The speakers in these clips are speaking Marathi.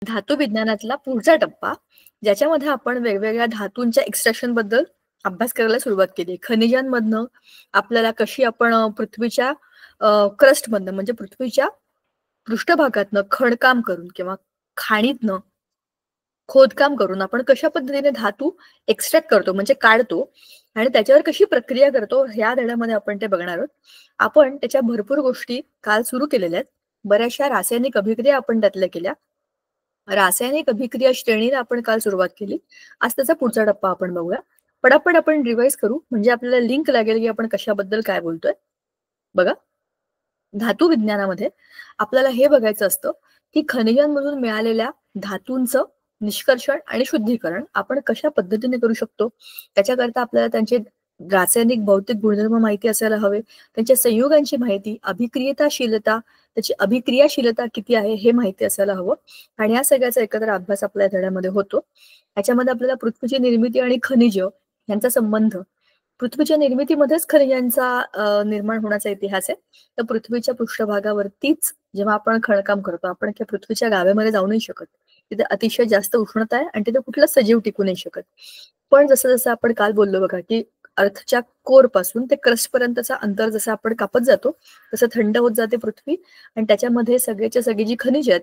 धातू विज्ञानातला पुढचा टप्पा, ज्याच्यामध्ये आपण वेगवेगळ्या धातूंच्या एक्स्ट्रॅक्शन बद्दल अभ्यास करायला सुरुवात केली. खनिजांमधनं आपल्याला कशी आपण पृथ्वीच्या क्रस्टमधनं म्हणजे पृथ्वीच्या पृष्ठभागातनं खणकाम करून किंवा खाणीतनं खोदकाम करून आपण कशा पद्धतीने धातू एक्स्ट्रॅक्ट करतो म्हणजे काढतो आणि त्याच्यावर कशी प्रक्रिया करतो ह्या धड्यामध्ये आपण ते बघणार आहोत. आपण त्याच्या भरपूर गोष्टी काल सुरू केलेल्या आहेत. बऱ्याचशा रासायनिक अभिक्रिया आपण त्यातल्या केल्या. रासायनिक अभिक्रिया श्रेणीला आपण काल सुरुवात केली. आज त्याचा पुढचा टप्पा आपण बघूया. पटापट आपण रिवाइज करू म्हणजे आपल्याला लिंक लागेल की आपण कशाबद्दल काय बोलतोय. बघा, धातू विज्ञानामध्ये आपल्याला हे बघायचं असतं की खनिजांमधून मिळालेल्या धातूंचं निष्कर्षण आणि शुद्धीकरण आपण कशा पद्धतीने करू शकतो. त्याच्याकरता आपल्याला त्यांचे रासायनिक भौतिक गुणधर्म माहिती असायला हवे, त्यांच्या संयुगांची माहिती, अभिक्रियताशीलता, त्याची अभिक्रियाशीलता किती आहे हे माहिती असायला हवं. आणि या सगळ्याचा एकत्र अभ्यास आपल्या धड्यामध्ये होतो. याच्यामध्ये आपल्याला पृथ्वीची निर्मिती आणि खनिज यांचा संबंध, पृथ्वीच्या निर्मितीमध्येच खनिजांचा निर्माण होण्याचा इतिहास आहे. तर पृथ्वीच्या पृष्ठभागावरतीच जेव्हा आपण खणकाम करतो, आपण त्या पृथ्वीच्या गाभेमध्ये जाऊ नाही शकत. तिथे अतिशय जास्त उष्णता आहे आणि तिथे कुठला सजीव टिकू नाही शकत. पण जसं जसं आपण काल बोललो बघा की अर्थच्या कोर पासून ते क्रस्ट पर्यंतचा अंतर जसं आपण कापत जातो तसं थंड होत जाते पृथ्वी आणि त्याच्यामध्ये सगळ्याच्या सगळी जी खनिज आहेत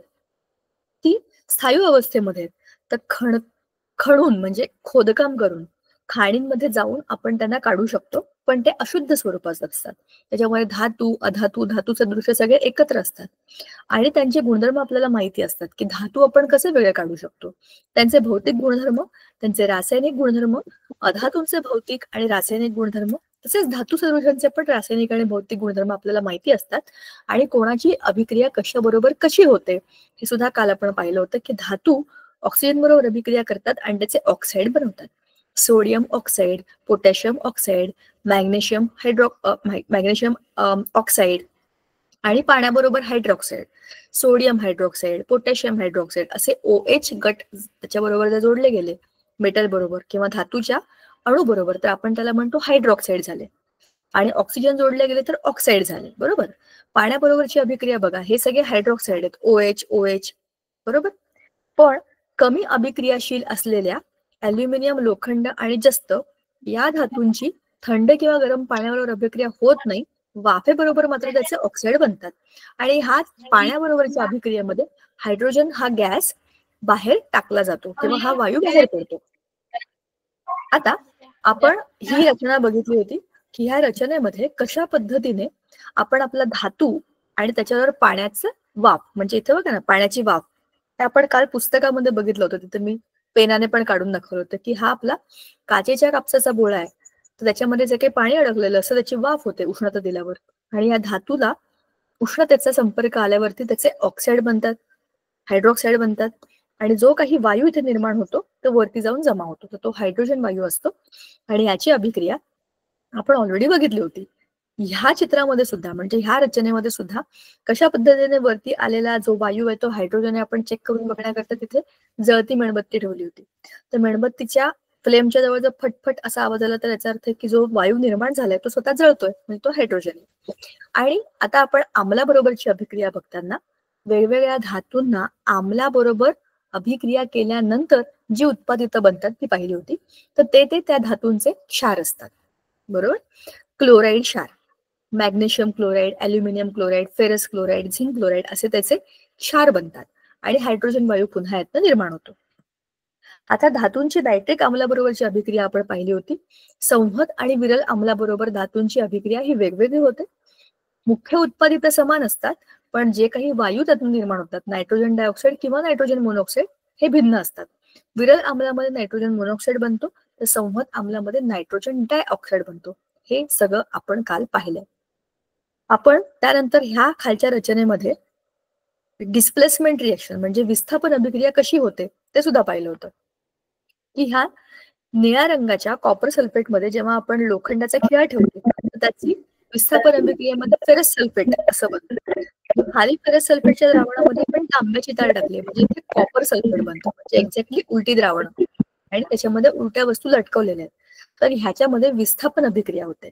ती स्थायू अवस्थेमध्ये तर खणून म्हणजे खोदकाम करून खाणींमध्ये जाऊन आपण त्यांना काढू शकतो, पण ते अशुद्ध स्वरूपात असतात. त्याच्यामुळे धातू अधातू धातू सदृश्य सगळे एकत्र असतात आणि त्यांचे गुणधर्म आपल्याला माहिती असतात की धातू आपण कसे वेगळे काढू शकतो, त्यांचे भौतिक गुणधर्म, त्यांचे रासायनिक गुणधर्म, अधातूंचे भौतिक आणि रासायनिक गुणधर्म तसेच धातू सदृशांचे पण रासायनिक आणि भौतिक गुणधर्म आपल्याला माहिती असतात. आणि कोणाची अभिक्रिया कशाबरोबर कशी होते हे सुद्धा काल आपण पाहिलं होतं की धातू ऑक्सिजन बरोबर अभिक्रिया करतात आणि त्याचे ऑक्साईड बनवतात. Sodium oxide, potassium oxide, magnesium oxide आणि पाण्याबरोबर hydroxide, sodium hydroxide, potassium hydroxide असे OH गट त्याच्याबरोबर जर जोडले गेले मेटल बरोबर किंवा धातूच्या अणू बरोबर तर आपण त्याला म्हणतो हायड्रॉक्साईड झाले. आणि ऑक्सिजन जोडले गेले तर ऑक्साईड झाले. बरोबर. पाण्याबरोबरची अभिक्रिया बघा, हे सगळे हायड्रॉक्साईड आहेत, OH बरोबर. पण कमी अभिक्रियाशील असलेल्या अल्युमिनियम, लोखंड आणि जस्त या धातूंची थंड किंवा गरम पाण्याबरोबर अभिक्रिया होत नाही. वाफेबरोबर मात्र त्याचे ऑक्साईड बनतात आणि हा पाण्याबरोबरच्या अभिक्रियेमध्ये हायड्रोजन हा गॅस बाहेर टाकला जातो किंवा हा वायू बाहेर पडतो. आता आपण ही रचना बघितली होती की ह्या रचनेमध्ये कशा पद्धतीने आपण आपला धातू आणि त्याच्यावर पाण्याचं वाफ म्हणजे इथे बघा ना पाण्याची वाफ, हे आपण काल पुस्तकामध्ये बघितलं होतं. तिथे मी पेनाने पण काढून दाखवलं होतं की हा आपला काचेच्या कापसाचा बोळा आहे, तर त्याच्यामध्ये जे काही पाणी अडकलेलं असतं त्याची वाफ होते उष्णता दिल्यावर आणि या धातूला उष्णतेचा संपर्क आल्यावरती त्याचे ऑक्साईड बनतात, हायड्रॉक्साईड बनतात आणि जो काही वायू इथे निर्माण होतो तो वरती जाऊन जमा होतो, तर तो हायड्रोजन वायू असतो. आणि याची अभिक्रिया आपण ऑलरेडी बघितली होती. ह्या चित्रामध्ये सुद्धा म्हणजे ह्या रचनेमध्ये सुद्धा कशा पद्धतीने वरती आलेला जो वायू आहे तो हायड्रोजन आहे आपण चेक करून बघण्याकरता तिथे जळती मेणबत्ती ठेवली होती. तर मेणबत्तीच्या फ्लेमच्या जवळ जर फटफट असा आवाज आला तर याचा अर्थ की जो वायू निर्माण झालाय तो स्वतः जळतोय म्हणजे तो हायड्रोजन आहे. आणि आता आपण आम्लाबरोबरची अभिक्रिया बघताना वेगवेगळ्या धातूंना आम्लाबरोबर अभिक्रिया केल्यानंतर जी उत्पादित बनतात ती पाहिली होती. तर ते त्या धातूंचे क्षार असतात. बरोबर. क्लोराईड क्षार, magnesium chloride, aluminium chloride, ferrous chloride, zinc chloride असे त्याचे क्षार बनतात आणि हायड्रोजन वायू पुन्हा यातनं निर्माण होतो. आता धातूंची नायट्रिक आम्लाबरोबरची अभिक्रिया आपण पाहिली होती. संहत आणि विरल आम्लाबरोबर धातूंची अभिक्रिया ही वेगवेगळी होते. मुख्य उत्पादित समान असतात पण जे काही वायू त्यातून निर्माण होतात नायट्रोजन डायऑक्साईड किंवा नायट्रोजन मोनॉक्साईड हे भिन्न असतात. विरल आम्लामध्ये नायट्रोजन मोनॉक्साईड बनतो तर संहत आम्लामध्ये नायट्रोजन डायऑक्साईड बनतो. हे सगळं आपण काल पाहिलंय. आपण त्यानंतर ह्या खालच्या रचनेमध्ये डिस्प्लेसमेंट रिएक्शन म्हणजे विस्थापन अभिक्रिया कशी होते ते सुद्धा पाहिलं होतं की ह्या निळ्या रंगाच्या कॉपर सल्फेटमध्ये जेव्हा आपण लोखंडाचा खिळा ठेवतो तर त्याची विस्थापन अभिक्रियेमध्ये फेरस सल्फेट असं बनतं. खाली फेरस सल्फेटच्या द्रावणामध्ये आपण तांब्याची तार टाकली म्हणजे इथे कॉपर सल्फेट बनतो म्हणजे एक्झॅक्टली उलटी द्रावण आणि त्याच्यामध्ये उलट्या वस्तू लटकवलेल्या आहेत. तर ह्याच्यामध्ये विस्थापन अभिक्रिया होते.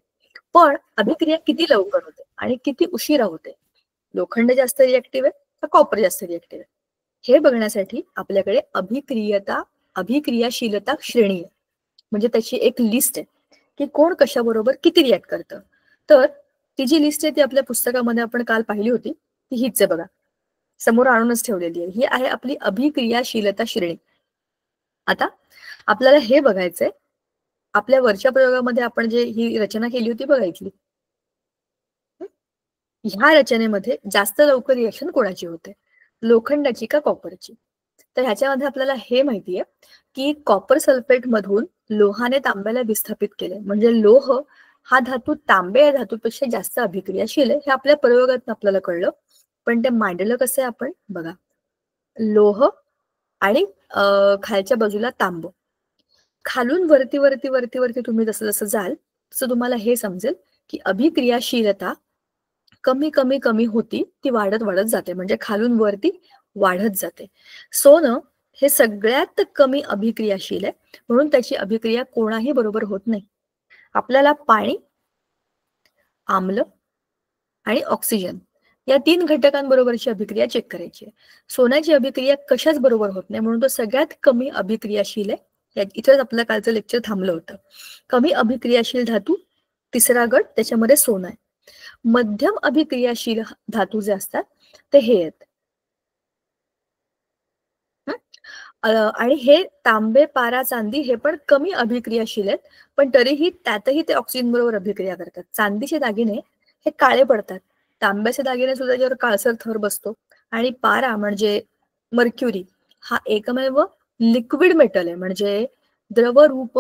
पण अभिक्रिया किती लवकर होते आणि किती उशिरा होते, लोखंड जास्त रिएक्टिव्ह आहे का कॉपर जास्त रिएक्टिव्ह आहे. हे बघण्यासाठी आपल्याकडे अभिक्रियाशीलता श्रेणी आहे, म्हणजे त्याची एक लिस्ट आहे की कोण कशाबरोबर किती रिॲक्ट करतं. तर ती जी लिस्ट आहे ती आपल्या पुस्तकामध्ये आपण काल पाहिली होती, ती हीच आहे बघा, समोर आणूनच ठेवलेली आहे. ही आहे आपली अभिक्रियाशीलता श्रेणी. आता आपल्याला हे बघायचंय, आपल्या वरच्या प्रयोगामध्ये आपण जे ही रचना केली होती बघा इथली, ह्या रचनेमध्ये जास्त लवकर रिएक्शन कोणाची होते, लोखंडाची का कॉपरची? तर ह्याच्यामध्ये आपल्याला हे माहितीये की कॉपर सल्फेट मधून लोहाने तांब्याला विस्थापित केले, म्हणजे लोह हा धातू तांबे या धातूपेक्षा जास्त अभिक्रियाशील आहे. हे आपल्या प्रयोगात आपल्याला कळलं, पण ते मांडलं कसं आहे आपण बघा. लोह आणि खालच्या बाजूला तांब, खालून वरती वरती वरती वरती तुम्ही जसं जसं जाल तसं तुम्हाला हे समजेल की अभिक्रियाशीलता कमी कमी कमी होती, ती वाढत वाढत जाते, म्हणजे खालून वरती वाढत जाते. सोनं हे सगळ्यात कमी अभिक्रियाशील आहे, म्हणून त्याची अभिक्रिया कोणाही बरोबर होत नाही. आपल्याला पाणी, आम्ल आणि ऑक्सिजन या 3 घटकांबरोबरची अभिक्रिया चेक करायची आहे. सोन्याची अभिक्रिया कशाच बरोबर होत नाही, म्हणून तो सगळ्यात कमी अभिक्रियाशील आहे. इथेच आपलं कालचं लेक्चर थांबलं होतं. कमी अभिक्रियाशील धातू तिसरा गट, त्याच्यामध्ये सोनं आहे. मध्यम अभिक्रियाशील धातू जे असतात ते हे आहेत, आणि हे तांबे, पारा, चांदी हे पण कमी अभिक्रियाशील आहेत, पण तरीही त्यातही ते ऑक्सिजन बरोबर अभिक्रिया करतात. चांदीचे दागिने हे काळे पडतात, तांब्याचे दागिने सुद्धा ज्यावर काळसर थर बसतो, आणि पारा म्हणजे मर्क्युरी हा एकमेव लिक्विड मेटल आहे, म्हणजे द्रवरूप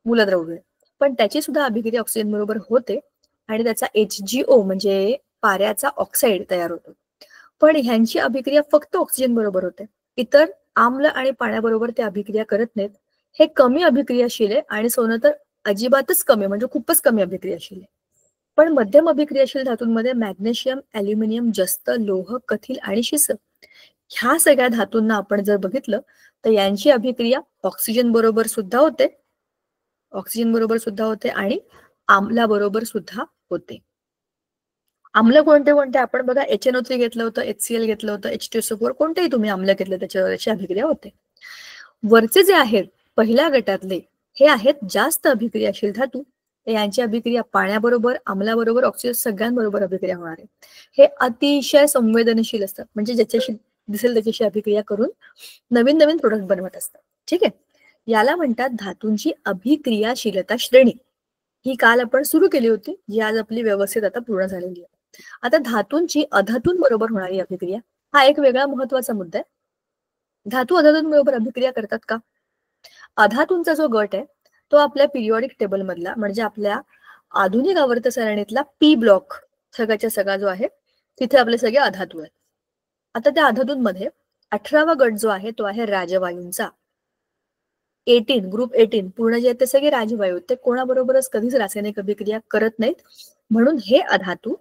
मूलद्रव्य, पण त्याची सुद्धा अभिक्रिया ऑक्सिजन बरोबर होते आणि त्याचा HgO म्हणजे पाऱ्याचा ऑक्साईड तयार होतो. पण ह्यांची अभिक्रिया फक्त ऑक्सिजन बरोबर होते, इतर आम्ल आणि पाण्याबरोबर ते अभिक्रिया करत नाहीत. हे कमी अभिक्रियाशील आहे, आणि सोनं तर अजिबातच कमी, म्हणजे खूपच कमी अभिक्रियाशील आहे. पण मध्यम अभिक्रियाशील धातूंमध्ये मॅग्नेशियम, ॲल्युमिनियम, जस्त, लोह, कथिल आणि शिस ह्या सगळ्या धातूंना आपण जर बघितलं तर यांची अभिक्रिया ऑक्सिजन बरोबर सुद्धा होते आणि आम्लाबरोबर सुद्धा होते. आम्ल कोणते कोणते आपण बघा, HNO3 घेतलं होतं, HCl घेतलं होतं, H2SO4, कोणतेही तुम्ही आम्ल घेतलं त्याच्यावरची अभिक्रिया होते. वरचे जे आहेत पहिल्या गटातले हे आहेत जास्त अभिक्रियाशील धातू, यांची अभिक्रिया पाण्याबरोबर, आम्लाबरोबर, ऑक्सिजन सगळ्यांबरोबर अभिक्रिया होणार आहे. हे अतिशय संवेदनशील असतात, म्हणजे ज्याच्याशी दिसेल त्याच्याशी अभिक्रिया करून नवीन नवीन प्रोडक्ट बनवत असतात. ठीक आहे, याला म्हणतात धातूंची अभिक्रियाशीलता श्रेणी. ही काल आपण सुरू केली होती, जी आज आपली व्यवस्थित आता पूर्ण झालेली आहे. आता धातूंची अधातूंबरोबर होणारी अभिक्रिया हा एक वेगळा महत्वाचा मुद्दा आहे. धातू अधातूंबरोबर अभिक्रिया करतात का? अधातूंचा जो गट आहे तो आपल्या पिरियॉडिक टेबल मधला, म्हणजे आपल्या आधुनिक आवर्त सारणीतला P ब्लॉक सगळ्याच्या सगळा जो आहे तिथे आपले सगळे अधातू आहेत. आता त्या अधातूंमध्ये 18वा गट जो आहे तो आहे राजवायूंचा. 18 ग्रुप 18 पूर्ण जे आहेत ते सगळे राजवायू, ते कोणाबरोबरच कधीच रासायनिक अभिक्रिया करत नाहीत, म्हणून हे अधातू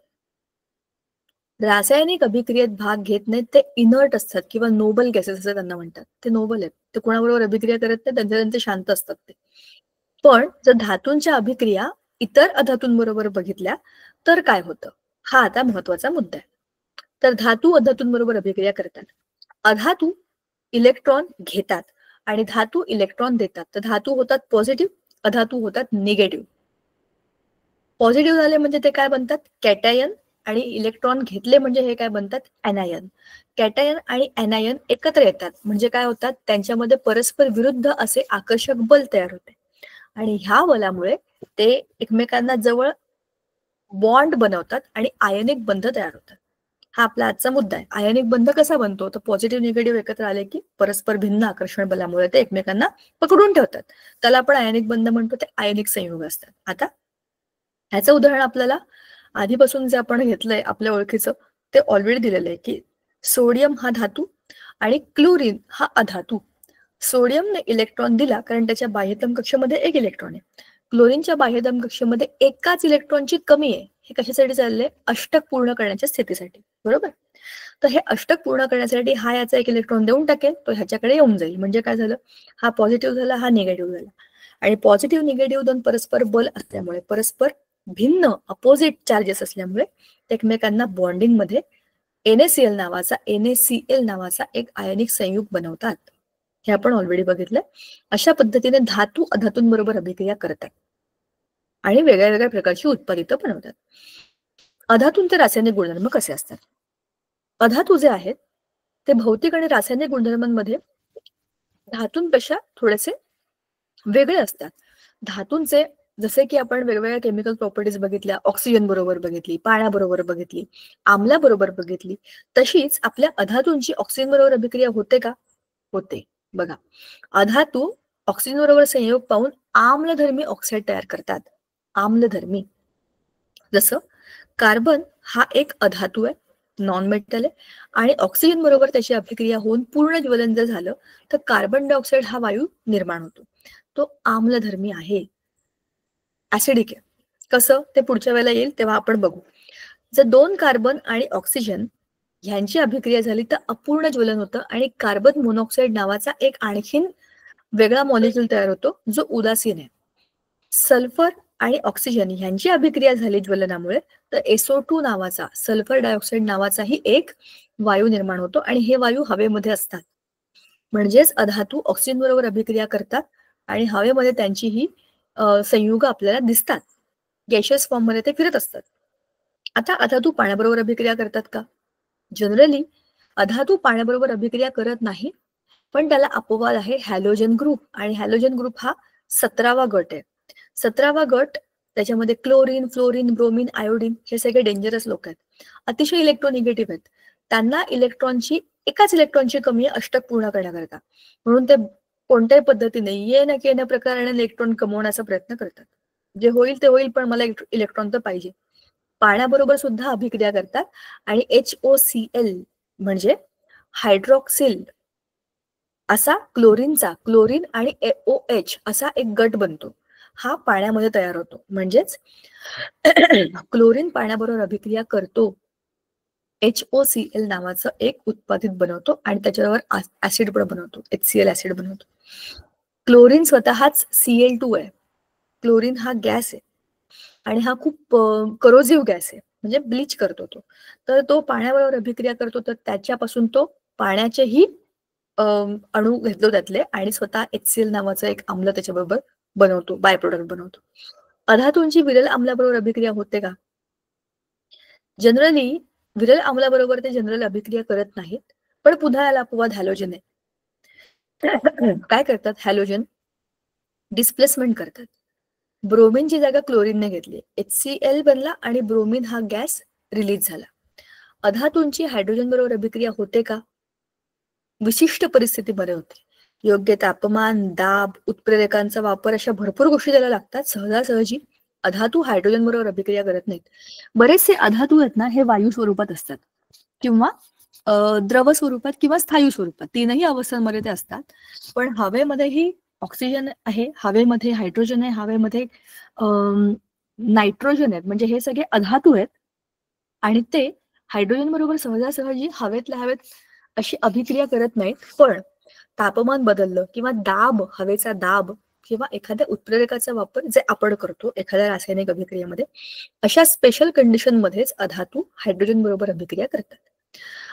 रासायनिक अभिक्रियेत भाग घेत नाहीत. ते इनर्ट असतात किंवा नोबल गॅसेस असं त्यांना म्हणतात. ते नोबल आहेत, ते कोणाबरोबर अभिक्रिया करत नाही, त्यांचे शांत असतात ते. पण जर धातूंच्या अभिक्रिया इतर अधातूंबरोबर बघितल्या तर काय होतं, हा आता महत्वाचा मुद्दा आहे. तर धातू अधातूंबरोबर अभिक्रिया करतात. अधातू इलेक्ट्रॉन घेतात आणि धातू इलेक्ट्रॉन देतात. तर धातू होतात पॉझिटिव्ह, अधातू होतात निगेटिव्ह. पॉझिटिव्ह झाले म्हणजे ते काय बनतात, कॅटायन, आणि इलेक्ट्रॉन घेतले म्हणजे हे काय बनतात, एनायन. कॅटायन आणि एनायन एकत्र येतात म्हणजे काय होतात, त्यांच्यामध्ये परस्पर विरुद्ध असे आकर्षक बल तयार होते, आणि ह्या बलामुळे ते एकमेकांना जवळ बॉन्ड बनवतात आणि आयनिक बंध तयार होतात. हा आपला आजचा मुद्दा आहे. आयनिक बंध कसा बनतो, तर पॉझिटिव्ह निगेटिव्ह एकत्र आले की परस्पर भिन्न आकर्षण बलामुळे ते एकमेकांना पकडून ठेवतात. त्याला आपण आयनिक बंध म्हणतो, ते आयनिक संयुग असतात. आता ह्याचं उदाहरण आपल्याला आधीपासून जे आपण घेतलंय आपल्या ओळखीचं ते ऑलरेडी दिलेलं आहे की सोडियम हा धातू आणि क्लोरीन हा अधातू. सोडियमने इलेक्ट्रॉन दिला कारण त्याच्या बाह्यतम कक्षेमध्ये एक इलेक्ट्रॉन आहे. क्लोरीनच्या बाह्यतम कक्षेमध्ये एकाच इलेक्ट्रॉनची कमी आहे. हे कशासाठी चाललंय, अष्टक पूर्ण करण्याच्या स्थितीसाठी, बरोबर. तर हे अष्टक पूर्ण करण्यासाठी हा याचा एक इलेक्ट्रॉन देऊन टाकेल, तो ह्याच्याकडे येऊन जाईल, म्हणजे काय झालं, हा पॉझिटिव्ह झाला, हा निगेटिव्ह झाला. आणि पॉझिटिव्ह निगेटिव्ह दोन परस्पर बल असल्यामुळे, परस्पर भिन्न अपोजिट चार्जेस असल्यामुळे ते एकमेकांना बॉन्डिंग मध्ये NaCl नावाचा एक आयनिक संयुग बनवतात. हे आपण ऑलरेडी बघितलं. अशा पद्धतीने धातू अधातूंबरोबर अभिक्रिया करतात आणि वेगळ्या वेगळ्या प्रकारची उत्पादितं बनवतात. अधातूंचे रासायनिक गुणधर्म कसे असतात? अधातू जे आहेत ते भौतिक आणि रासायनिक गुणधर्मांमध्ये धातूंपेक्षा थोडेसे वेगळे असतात. धातूंचे जसे की आपण वेगवेगळ्या केमिकल प्रॉपर्टीज बघितल्या, ऑक्सिजन बरोबर बघितली, पाण्याबरोबर बघितली, आम्लाबरोबर बघितली, तशीच आपल्या अधातूंची ऑक्सिजन बरोबर अभिक्रिया होते का? होते. बघा, अधातू ऑक्सिजन बरोबर संयोग पाहून आम्लधर्मी ऑक्साईड तयार करतात. आम्लधर्मी. जसं कार्बन हा एक अधातू आहे, नॉन मेटल आहे, आणि ऑक्सिजन बरोबर त्याची अभिक्रिया होऊन पूर्ण ज्वलन जर झालं तर कार्बन डायऑक्साईड हा वायू निर्माण होतो. तो आम्लधर्मी आहे, ऍसिडिक आहे. कसं ते पुढच्या वेळेला येईल तेव्हा आपण बघू. जर 2 कार्बन आणि ऑक्सिजन ह्यांची अभिक्रिया झाली तर अपूर्ण ज्वलन होतं आणि कार्बन मोनॉक्साईड नावाचा एक आणखीन वेगळा मॉलिक्यूल तयार होतो जो उदासीन आहे. सल्फर आणि ऑक्सिजन ह्यांची अभिक्रिया झाली ज्वलनामुळे तर SO2 नावाचा, सल्फर डायऑक्साईड नावाचाही एक वायू निर्माण होतो आणि हे वायू हवेमध्ये असतात. म्हणजेच अधातू ऑक्सिजन बरोबर अभिक्रिया करतात आणि हवेमध्ये त्यांची ही संयुग आपल्याला दिसतात. गॅशियस फॉर्म मध्ये ते फिरत असतात. आता अधातू पाण्याबरोबर अभिक्रिया करतात का? जनरली अधातू पाण्याबरोबर अभिक्रिया करत नाही, पण त्याला अपवाद आहे हॅलोजन ग्रुप, आणि हॅलोजन ग्रुप हा 17वा गट आहे. 17वा गट त्याच्यामध्ये क्लोरीन, फ्लोरीन, ब्रोमीन, आयोडीन हे सगळे डेंजरस लोक आहेत. अतिशय इलेक्ट्रोनिगेटिव्ह आहेत. त्यांना एकाच इलेक्ट्रॉनची कमी अष्टक पूर्ण करण्याकरता, म्हणून ते कोणत्याही पद्धतीने ये न के न प्रकाराने इलेक्ट्रॉन कमवण्याचा प्रयत्न करतात. जे होईल ते होईल, पण मला इलेक्ट्रॉन तर पाहिजे. पाण्याबरोबर सुद्धा अभिक्रिया करतात आणि HOCl म्हणजे हायड्रॉक्सिल असा क्लोरीन आणि OH असा एक गट बनतो. हा पाण्यामध्ये तयार होतो. म्हणजेच क्लोरीन पाण्याबरोबर अभिक्रिया करतो, HOCl नावाचं एक उत्पादित बनवतो आणि त्याच्याबरोबर ऍसिड पण बनवतो, HCl ऍसिड बनवतो. क्लोरीन स्वतःच Cl2 आहे. क्लोरीन हा गॅस आहे आणि हा खूप करोजिव्ह गॅस आहे, म्हणजे ब्लीच करतो तो. तर तो पाण्याबरोबर अभिक्रिया करतो तर त्याच्यापासून तो पाण्याचेही अणू घेतलो त्यातले आणि स्वतः HCl नावाचं एक आम्ल त्याच्याबरोबर बनवतो, बाय प्रोडक्ट बनवतो. अधातूंची विरल आम्लाबरोबर अभिक्रिया होते का? जनरली विरल आम्लाबरोबर ते जनरल अभिक्रिया करत नाहीत, पण पुन्हा याला अपवाद हॅलोजन आहे. काय करतात हॅलोजन? डिस्प्लेसमेंट करतात. ब्रोमीनची जागा क्लोरीनने घेतली, HCl बनला आणि ब्रोमीन हा गॅस रिलीज झाला. अधातूंची हायड्रोजन बरोबर अभिक्रिया होते का? विशिष्ट परिस्थितीमध्ये होते. योग्य तापमान, दाब, उत्प्रेरकांचा वापर अशा भरपूर गोष्टी त्याला लागतात. सहजासहजी अधातू हायड्रोजन बरोबर अभिक्रिया करत नाहीत. बरेचसे अधातू आहेत ना, हे वायू स्वरूपात असतात किंवा द्रव स्वरूपात किंवा स्थायू स्वरूपात, तीनही अवस्थांमध्ये ते असतात. पण हवेमध्येही ऑक्सिजन आहे, हवेमध्ये हायड्रोजन आहे, हवेमध्ये नायट्रोजन आहेत. म्हणजे हे सगळे अधातू आहेत आणि ते हायड्रोजन बरोबर सहजासहजी हवेतल्या हवेत अशी अभिक्रिया करत नाहीत. पण तापमान बदललं किंवा हवेचा दाब किंवा एखाद्या उत्प्रेरकाचा वापर जे आपण करतो एखाद्या रासायनिक अभिक्रियेमध्ये, अशा स्पेशल कंडिशन मध्येच अधातू हायड्रोजन बरोबर अभिक्रिया करतात.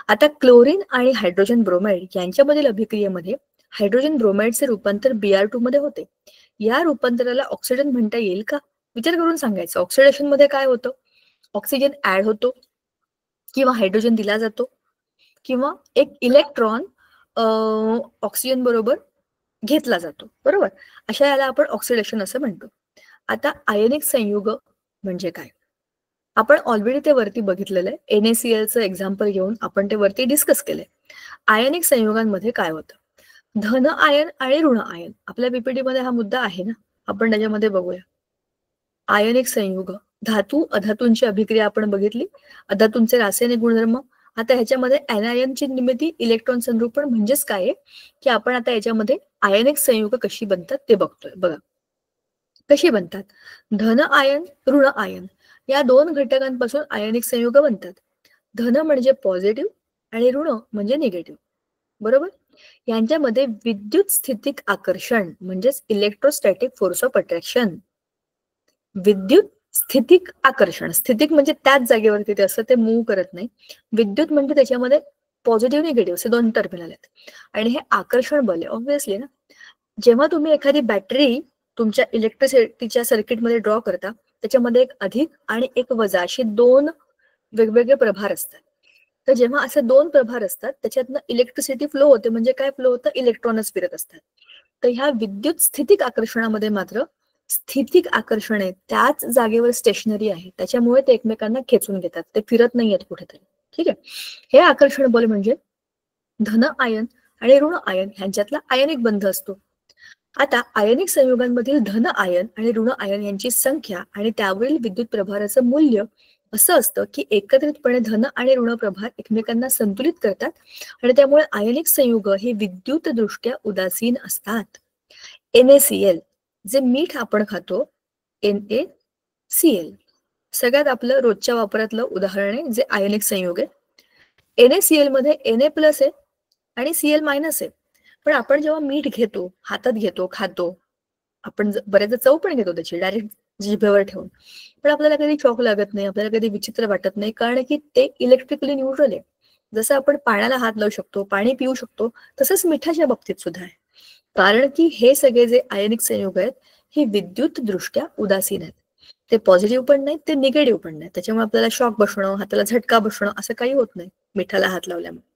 आता क्लोरीन आणि हायड्रोजन ब्रोमाइड यांच्यामधील अभिक्रियेमध्ये हायड्रोजन ब्रोमाइडचे रूपांतर Br2 मध्ये होते. या रूपांतराला ऑक्सिजन म्हणता येईल का? विचार करून सांगायचं. ऑक्सिडेशन मध्ये काय होतं? ऑक्सिजन ऍड होतो किंवा हायड्रोजन दिला जातो किंवा एक इलेक्ट्रॉन ऑक्सिजन बरोबर घेतला जातो, बरोबर? अशा याला आपण ऑक्सिडेशन असं म्हणतो. आता आयनिक संयुग म्हणजे काय? आपण ऑलरेडी ते वरती बघितलेलं आहे. NaClचं एक्झाम्पल घेऊन आपण ते वरती डिस्कस केलंय. आयनिक संयुगांमध्ये काय होतं? धन आयन आणि ऋण आयन. आपल्या PPT मध्ये हा मुद्दा आहे ना, आपण त्याच्यामध्ये बघूया. आयनिक संयुग, धातू अधातूंची अभिक्रिया आपण बघितली, अधातूंचे रासायनिक गुणधर्म. आता ह्याच्यामध्ये ऍनायनची निर्मिती, इलेक्ट्रॉन संरूपण म्हणजेच काय आहे की आपण आता याच्यामध्ये आयनिक संयुग कशी बनतात ते बघतोय. बघा कशी बनतात. धन आयन, ऋण आयन या दोन घटकांपासून आयनिक संयुग बनतात. धन म्हणजे पॉझिटिव्ह आणि ऋण म्हणजे निगेटिव्ह, बरोबर? यांच्यामध्ये विद्युत स्थितिक आकर्षण म्हणजेच इलेक्ट्रोस्टॅटिक फोर्स ऑफ अट्रॅक्शन, विद्युत स्थितिक आकर्षण, स्थितिक म्हणजे त्याच जागेवरती ते असं ते मूव्ह करत नाही. विद्युत म्हणजे त्याच्यामध्ये पॉझिटिव्ह निगेटिव्ह असे दोन टर्मिनल आहेत. आणि हे आकर्षण बल आहे ऑब्व्हियसली ना. जेव्हा तुम्ही एखादी बॅटरी तुमच्या इलेक्ट्रिसिटीच्या सर्किटमध्ये ड्रॉ करता, त्याच्यामध्ये एक अधिक आणि एक वजा अशी दोन वेगवेगळे प्रभार असतात. तर जेव्हा असे दोन प्रभार असतात त्याच्यातनं इलेक्ट्रिसिटी फ्लो होते. म्हणजे काय फ्लो होतं? इलेक्ट्रॉनच फिरत असतात. तर ह्या विद्युत स्थितिक आकर्षणामध्ये मात्र स्थितिक आकर्षण आहे, त्याच जागेवर स्टेशनरी आहे, त्याच्यामुळे ते एकमेकांना खेचून घेतात, ते फिरत नाहीयेत कुठेतरी. ठीक आहे. हे आकर्षण बल म्हणजे धन आयन आणि ऋण आयन ह्यांच्यातला आयनिक बंध असतो. आता आयनिक संयुगांमधील धन आयन आणि ऋण आयन यांची संख्या आणि त्यावरील विद्युत प्रभाराचं मूल्य असं असतं की एकत्रितपणे धन आणि ऋण प्रभार एकमेकांना संतुलित करतात आणि त्यामुळे आयनिक संयुग हे विद्युत दृष्ट्या उदासीन असतात. NaCl जे मीठ आपण खातो, NaCl सगळ्यात आपलं रोजच्या वापरातलं उदाहरण आहे जे आयनिक संयुग आहे. NaCl मध्ये Na प्लस आहे आणि Cl मायनस आहे. पण आपण जेव्हा मीठ घेतो, हातात घेतो, खातो, आपण बऱ्याचदा चव पण घेतो त्याची डायरेक्ट जिभेवर ठेवून, पण आपल्याला कधी शॉक लागत नाही, आपल्याला कधी विचित्र वाटत नाही, कारण की ते इलेक्ट्रिकली न्यूट्रल आहे. जसं आपण पाण्याला हात लावू शकतो, पाणी पिऊ शकतो, तसंच मिठाच्या बाबतीत सुद्धा आहे. कारण की हे सगळे जे आयनिक संयुग आहेत हे विद्युत दृष्ट्या उदासीन आहेत. ते पॉझिटिव्ह पण नाही, ते निगेटिव्ह पण नाही. त्याच्यामुळे आपल्याला शॉक बसणं, हाताला झटका बसणं असं काही होत नाही मिठाला हात लावल्यामुळे,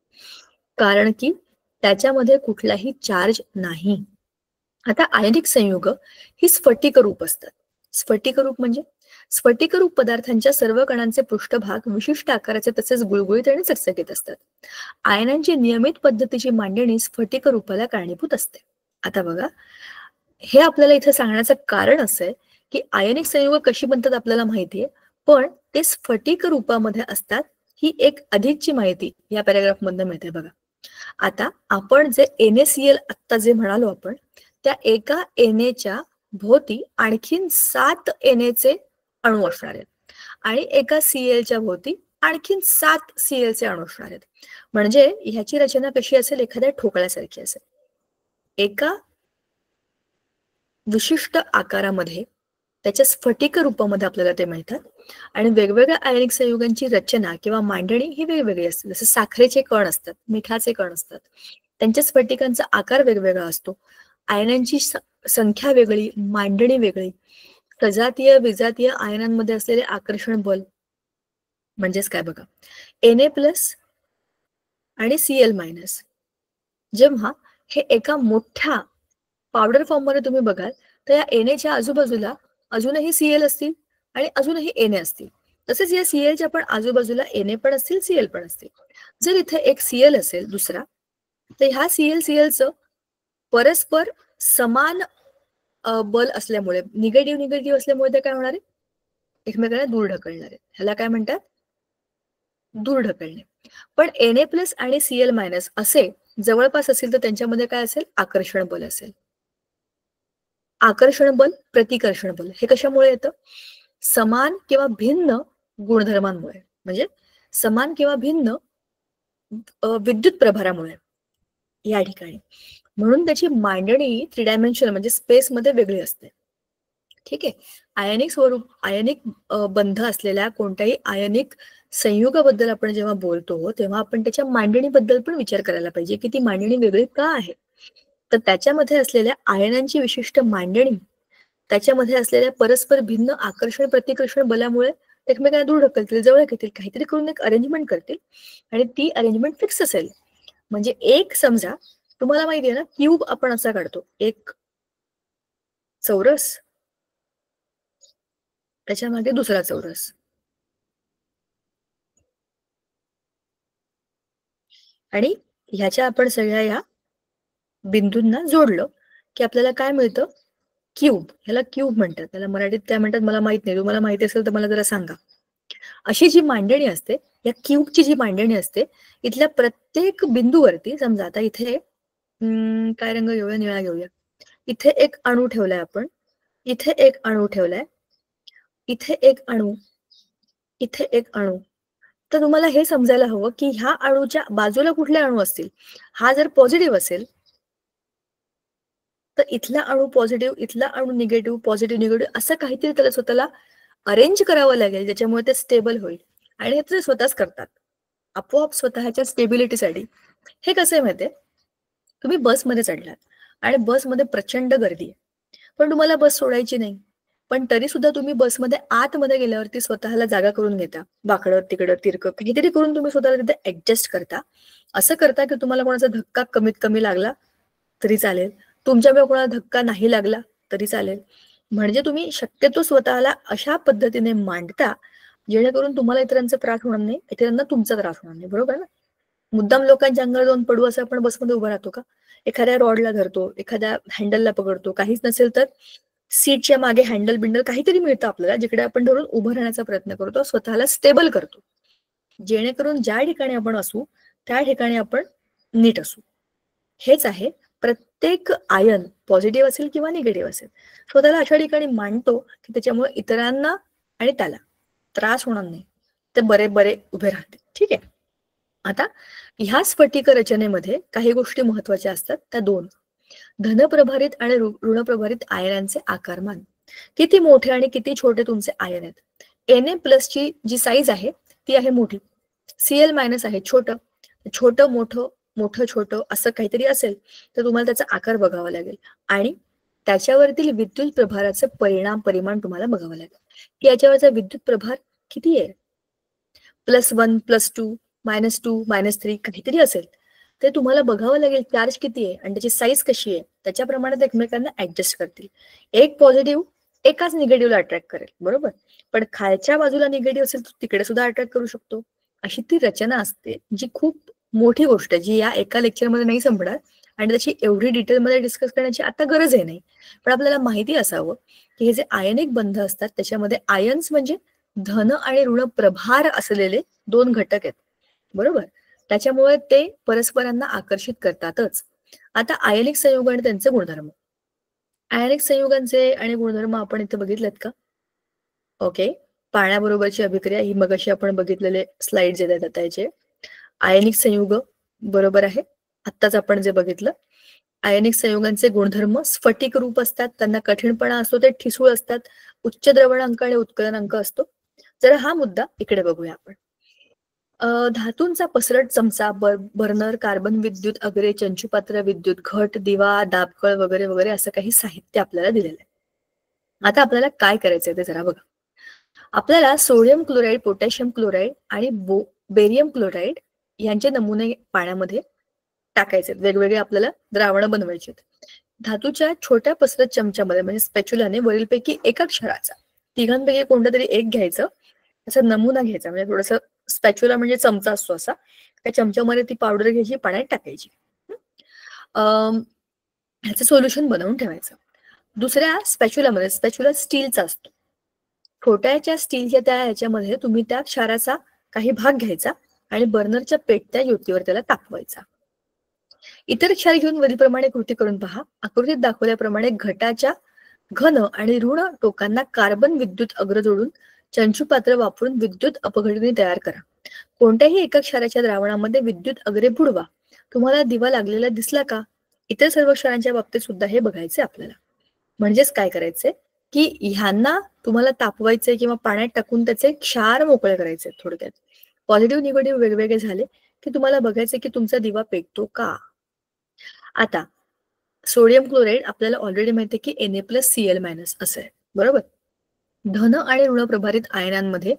कारण की त्याच्यामध्ये कुठलाही चार्ज नाही. आता आयनिक संयुग ही स्फटिक रूप असतात. स्फटिक रूप म्हणजे स्फटिक रूप पदार्थांच्या सर्व कणांचे पृष्ठभाग विशिष्ट आकाराचे तसेच गुळगुळीत आणि चकचकीत असतात. आयनांची नियमित पद्धतीची मांडणी स्फटिक रूपाला कारणीभूत असते. आता बघा, हे आपल्याला इथे सांगण्याचं कारण असं आहे की आयनिक संयुग कशी बनतात आपल्याला माहितीये, पण ते स्फटिक रूपामध्ये असतात ही एक अधिकची माहिती या पॅराग्राफ मधनं मिळते. बघा, आता आपण जे NaCl आत्ता जे म्हणालो आपण, त्या एका Na भोवती आणखीन 7 Na अणू असणार आहेत आणि एका Clच्या भोवती आणखीन 7 Clचे अणू असणार आहेत. म्हणजे ह्याची रचना कशी असेल? एखाद्या ठोकळ्यासारखी असेल. एका विशिष्ट आकारामध्ये त्याच्या स्फटिक रूपामध्ये आपल्याला ते मिळतात आणि वेगवेगळ्या आयनिक संयुगांची रचना किंवा मांडणी ही वेगवेगळी असते. जसं साखरेचे कण असतात, मिठाचे कण असतात, त्यांच्या स्फटिकांचा आकार वेगवेगळा असतो, आयनांची संख्या वेगळी, मांडणी वेगळी. सजातीय विजातीय आयनांमध्ये असलेले आकर्षण बल म्हणजेच काय बघा, Na प्लस आणि Cl मायनस जेव्हा हे एका मोठ्या पावडर फॉर्म मध्ये तुम्ही बघाल तर या एनेच्या आजूबाजूला अजूनही Cl असतील आणि अजूनही Na असतील. तसेच या Clच्या पण आजूबाजूला Na पण असतील, Cl पण असतील. जर इथे एक Cl असेल दुसरा, तर ह्या Clचं परस्पर समान बल असल्यामुळे, निगेटिव्ह असल्यामुळे ते काय होणार आहे? एकमेकांना दूर ढकलणार आहे. ह्याला काय म्हणतात? दूर ढकलणे. पण Na प्लस आणि Cl मायनस असे जवळपास असेल तर त्यांच्यामध्ये काय असेल? आकर्षण बल असेल. आकर्षण बल, प्रतिकर्षण बल हे कशामुळे येतं? समान किंवा भिन्न गुणधर्मांमुळे, म्हणजे समान किंवा भिन्न विद्युत प्रभारामुळे या ठिकाणी. म्हणून त्याची मांडणी 3 डायमेन्शनल म्हणजे स्पेसमध्ये वेगळी असते. ठीक आहे. आयनिक बंध असलेल्या कोणत्याही आयनिक संयुगाबद्दल आपण जेव्हा बोलतो तेव्हा आपण त्याच्या मांडणीबद्दल पण विचार करायला पाहिजे की ती मांडणी वेगळी का आहे. तर त्याच्यामध्ये असलेल्या आयनांची विशिष्ट मांडणी, त्याच्यामध्ये असलेल्या परस्पर भिन्न आकर्षण प्रतिकर्षण बलामुळे एकमेकांना दूर ढकलतील, जवळ घेतील, काहीतरी करून एक अरेंजमेंट करतील आणि ती अरेंजमेंट फिक्स असेल. म्हणजे एक समजा तुम्हाला माहिती आहे ना, क्यूब आपण असा काढतो, एक चौरस, त्याच्यामागे दुसरा चौरस, आणि ह्याच्या आपण सगळ्या या बिंदूंना जोडलं की आपल्याला काय मिळतं? क्यूब. ह्याला क्यूब म्हणतात. त्याला मराठीत काय म्हणतात मला माहित नाही, तुम्हाला माहिती असेल तर मला जरा सांगा. अशी जी मांडणी असते, या क्यूबची जी मांडणी असते, इथल्या प्रत्येक बिंदूवरती समजा आता इथे काय रंग घेऊया? निळा घेऊया. इथे एक अणू ठेवलाय आपण, इथे एक अणू ठेवलाय, इथे एक अणू, इथे एक अणू. तर तुम्हाला हे समजायला हवं की ह्या अणूच्या बाजूला कुठले अणू असतील. हा जर पॉझिटिव्ह असेल तर इथला अणू पॉझिटिव्ह, इथला अणू निगेटिव्ह, पॉझिटिव्ह निगेटिव्ह असं काहीतरी त्याला स्वतःला अरेंज करावं लागेल ज्याच्यामुळे ते स्टेबल होईल. आणि हे ते स्वतःच करतात आपोआप स्वतःच्या स्टेबिलिटीसाठी. हे कसं आहे माहितीये, तुम्ही बसमध्ये चढलात आणि बसमध्ये प्रचंड गर्दी आहे, पण तुम्हाला बस सोडायची नाही, पण तरी सुद्धा तुम्ही बसमध्ये आतमध्ये गेल्यावरती स्वतःला जागा करून घेता, वाकडं तिकडं तिरकं काहीतरी करून तुम्ही स्वतःला तिथे ऍडजस्ट करता. असं करता की तुम्हाला कोणाचा धक्का कमीत कमी लागला तरी चालेल, तुमच्यामुळे कोणाला धक्का नाही लागला तरी चालेल. म्हणजे तुम्ही शक्यतो स्वतःला अशा पद्धतीने मांडता जेणेकरून तुम्हाला इतरांचा त्रास होणार नाही, इतरांना तुमचा त्रास होणार नाही. बरोबर ना? मुद्दाम लोकांच्या अंगावर जाऊन पडू असं आपण बसमध्ये उभा राहतो का? एखाद्या रॉडला धरतो, एखाद्या हँडलला पकडतो, काहीच नसेल तर सीटच्या मागे हँडल बिंडल काहीतरी मिळतं आपल्याला, जिकडे आपण धरून उभं राहण्याचा प्रयत्न करतो, स्वतःला स्टेबल करतो, जेणेकरून ज्या ठिकाणी आपण असू त्या ठिकाणी आपण नीट असू. हेच आहे प्रत्येक आयन, पॉझिटिव्ह असेल किंवा निगेटिव्ह असेल, स्वतःला अशा ठिकाणी मांडतो की त्याच्यामुळे इतरांना आणि त्याला त्रास होणार नाही, ते बरे बरे उभे राहते. ठीक आहे. आता ह्या स्फटिक रचनेमध्ये काही गोष्टी महत्वाच्या असतात, त्या दोन: धनप्रभारित आणि ऋणप्रभारित आयनांचे आकारमान. किती मोठे आणि किती छोटे तुमचे आयन आहेत. Na+ ची जी साईज आहे ती आहे मोठी, Cl- आहे छोटं. छोटं मोठं, मोठं छोटं असं काहीतरी असेल तर तुम्हाला त्याचा आकार बघावा लागेल आणि त्याच्यावरील विद्युत प्रभाराचे परिमाण तुम्हाला बघावं लागेल की याच्यावरचा विद्युत प्रभार किती आहे. +1, +2, -2, -3 काहीतरी असेल ते तुम्हाला बघावं लागेल. चार्ज किती आहे आणि त्याची साईज कशी आहे, त्याच्याप्रमाणे ते एकमेकांना ऍडजस्ट करतील. एक पॉझिटिव्ह एकाच निगेटिव्हला अट्रॅक्ट करेल, बरोबर, पण खालच्या बाजूला निगेटिव्ह असेल तर तिकडे सुद्धा अट्रॅक्ट करू शकतो. अशी ती रचना असते, जी खूप मोठी गोष्ट आहे, जी या एका लेक्चरमध्ये नाही संपणार आणि त्याची एवढी डिटेलमध्ये डिस्कस करण्याची आता गरज आहे नाही. पण आपल्याला माहिती असावं की हे जे आयनिक बंध असतात त्याच्यामध्ये आयन्स म्हणजे धन आणि ऋण प्रभार असलेले दोन घटक आहेत, बरोबर. त्याच्यामुळे ते परस्परांना आकर्षित करतातच. आता आयनिक संयुग आणि त्यांचे गुणधर्म. आयनिक संयुगांचे आणि गुणधर्म आपण इथे बघितलेत का? ओके. पाण्याबरोबरची अभिक्रिया ही मगाशी आपण बघितलेले स्लाइड जे देतात त्याचे. आयनिक संयुग बरोबर आहे, आत्ताच आपण जे बघितलं. आयनिक संयुगांचे गुणधर्म: स्फटिक रूप असतात, त्यांना कठीणपणा असतो, ते ठिसूळ असतात, उच्च द्रवणांक आणि उत्कलनांक असतो. जर हा मुद्दा इकडे बघूया आपण. धातूंचा पसरट चमचा, बर्नर, कार्बन विद्युत अग्रे, चंचुपात्र, विद्युत घट, दिवा, दाबकळ वगैरे वगैरे असं काही साहित्य आपल्याला दिलेलं आहे. आता आपल्याला काय करायचंय ते जरा बघा. आपल्याला सोडियम क्लोराईड, पोटॅशियम क्लोराईड आणि बेरियम क्लोराईड यांचे नमुने पाण्यामध्ये टाकायचे, वेगवेगळे आपल्याला द्रावणं बनवायची. धातूच्या छोट्या पसरत चमच्यामध्ये म्हणजे स्पॅच्युलाने वरीलपैकी एका क्षराचा, तिघांपैकी कोणतं तरी एक घ्यायचं, त्याचा नमुना घ्यायचा, म्हणजे थोडंसं स्पॅच्युला म्हणजे चमचा असतो असा, त्या चमच्यामध्ये ती पावडर घ्यायची, पाण्यात टाकायची, ह्याचं सोल्युशन बनवून ठेवायचं. दुसऱ्या स्पॅच्युलामध्ये, स्पॅच्युला स्टीलचा असतो, छोट्याच्या स्टीलच्या त्या ह्याच्यामध्ये तुम्ही त्या क्षाराचा काही भाग घ्यायचा आणि बर्नरच्या पेटत्या ज्योतीवर त्याला तापवायचा. इतर क्षार घेऊन वरीलप्रमाणे कृती करून पहा. आकृतीत दाखवल्याप्रमाणे घटाच्या घन आणि ऋण टोकांना कार्बन विद्युत अग्र जोडून चंचुपात्र वापरून विद्युत अपघटनी तयार करा. कोणत्याही एका क्षाराच्या द्रावणामध्ये विद्युत अग्रे बुडवा. तुम्हाला दिवा लागलेला दिसला का? इतर सर्व क्षारांच्या बाबतीत सुद्धा हे बघायचे आपल्याला. म्हणजेच काय करायचंय की ह्यांना तुम्हाला तापवायचे किंवा पाण्यात टाकून त्याचे क्षार मोकळे करायचे. थोडक्यात पॉझिटिव्ह निगेटिव्ह वेगवेगळे झाले की तुम्हाला बघायचे की तुमचा दिवा पेटतो का. आता सोडियम क्लोराईड आपल्याला ऑलरेडी माहिती आहे की Na+Cl- असं आहे, बरोबर. धन आणि ऋण प्रभारित आयनांमध्ये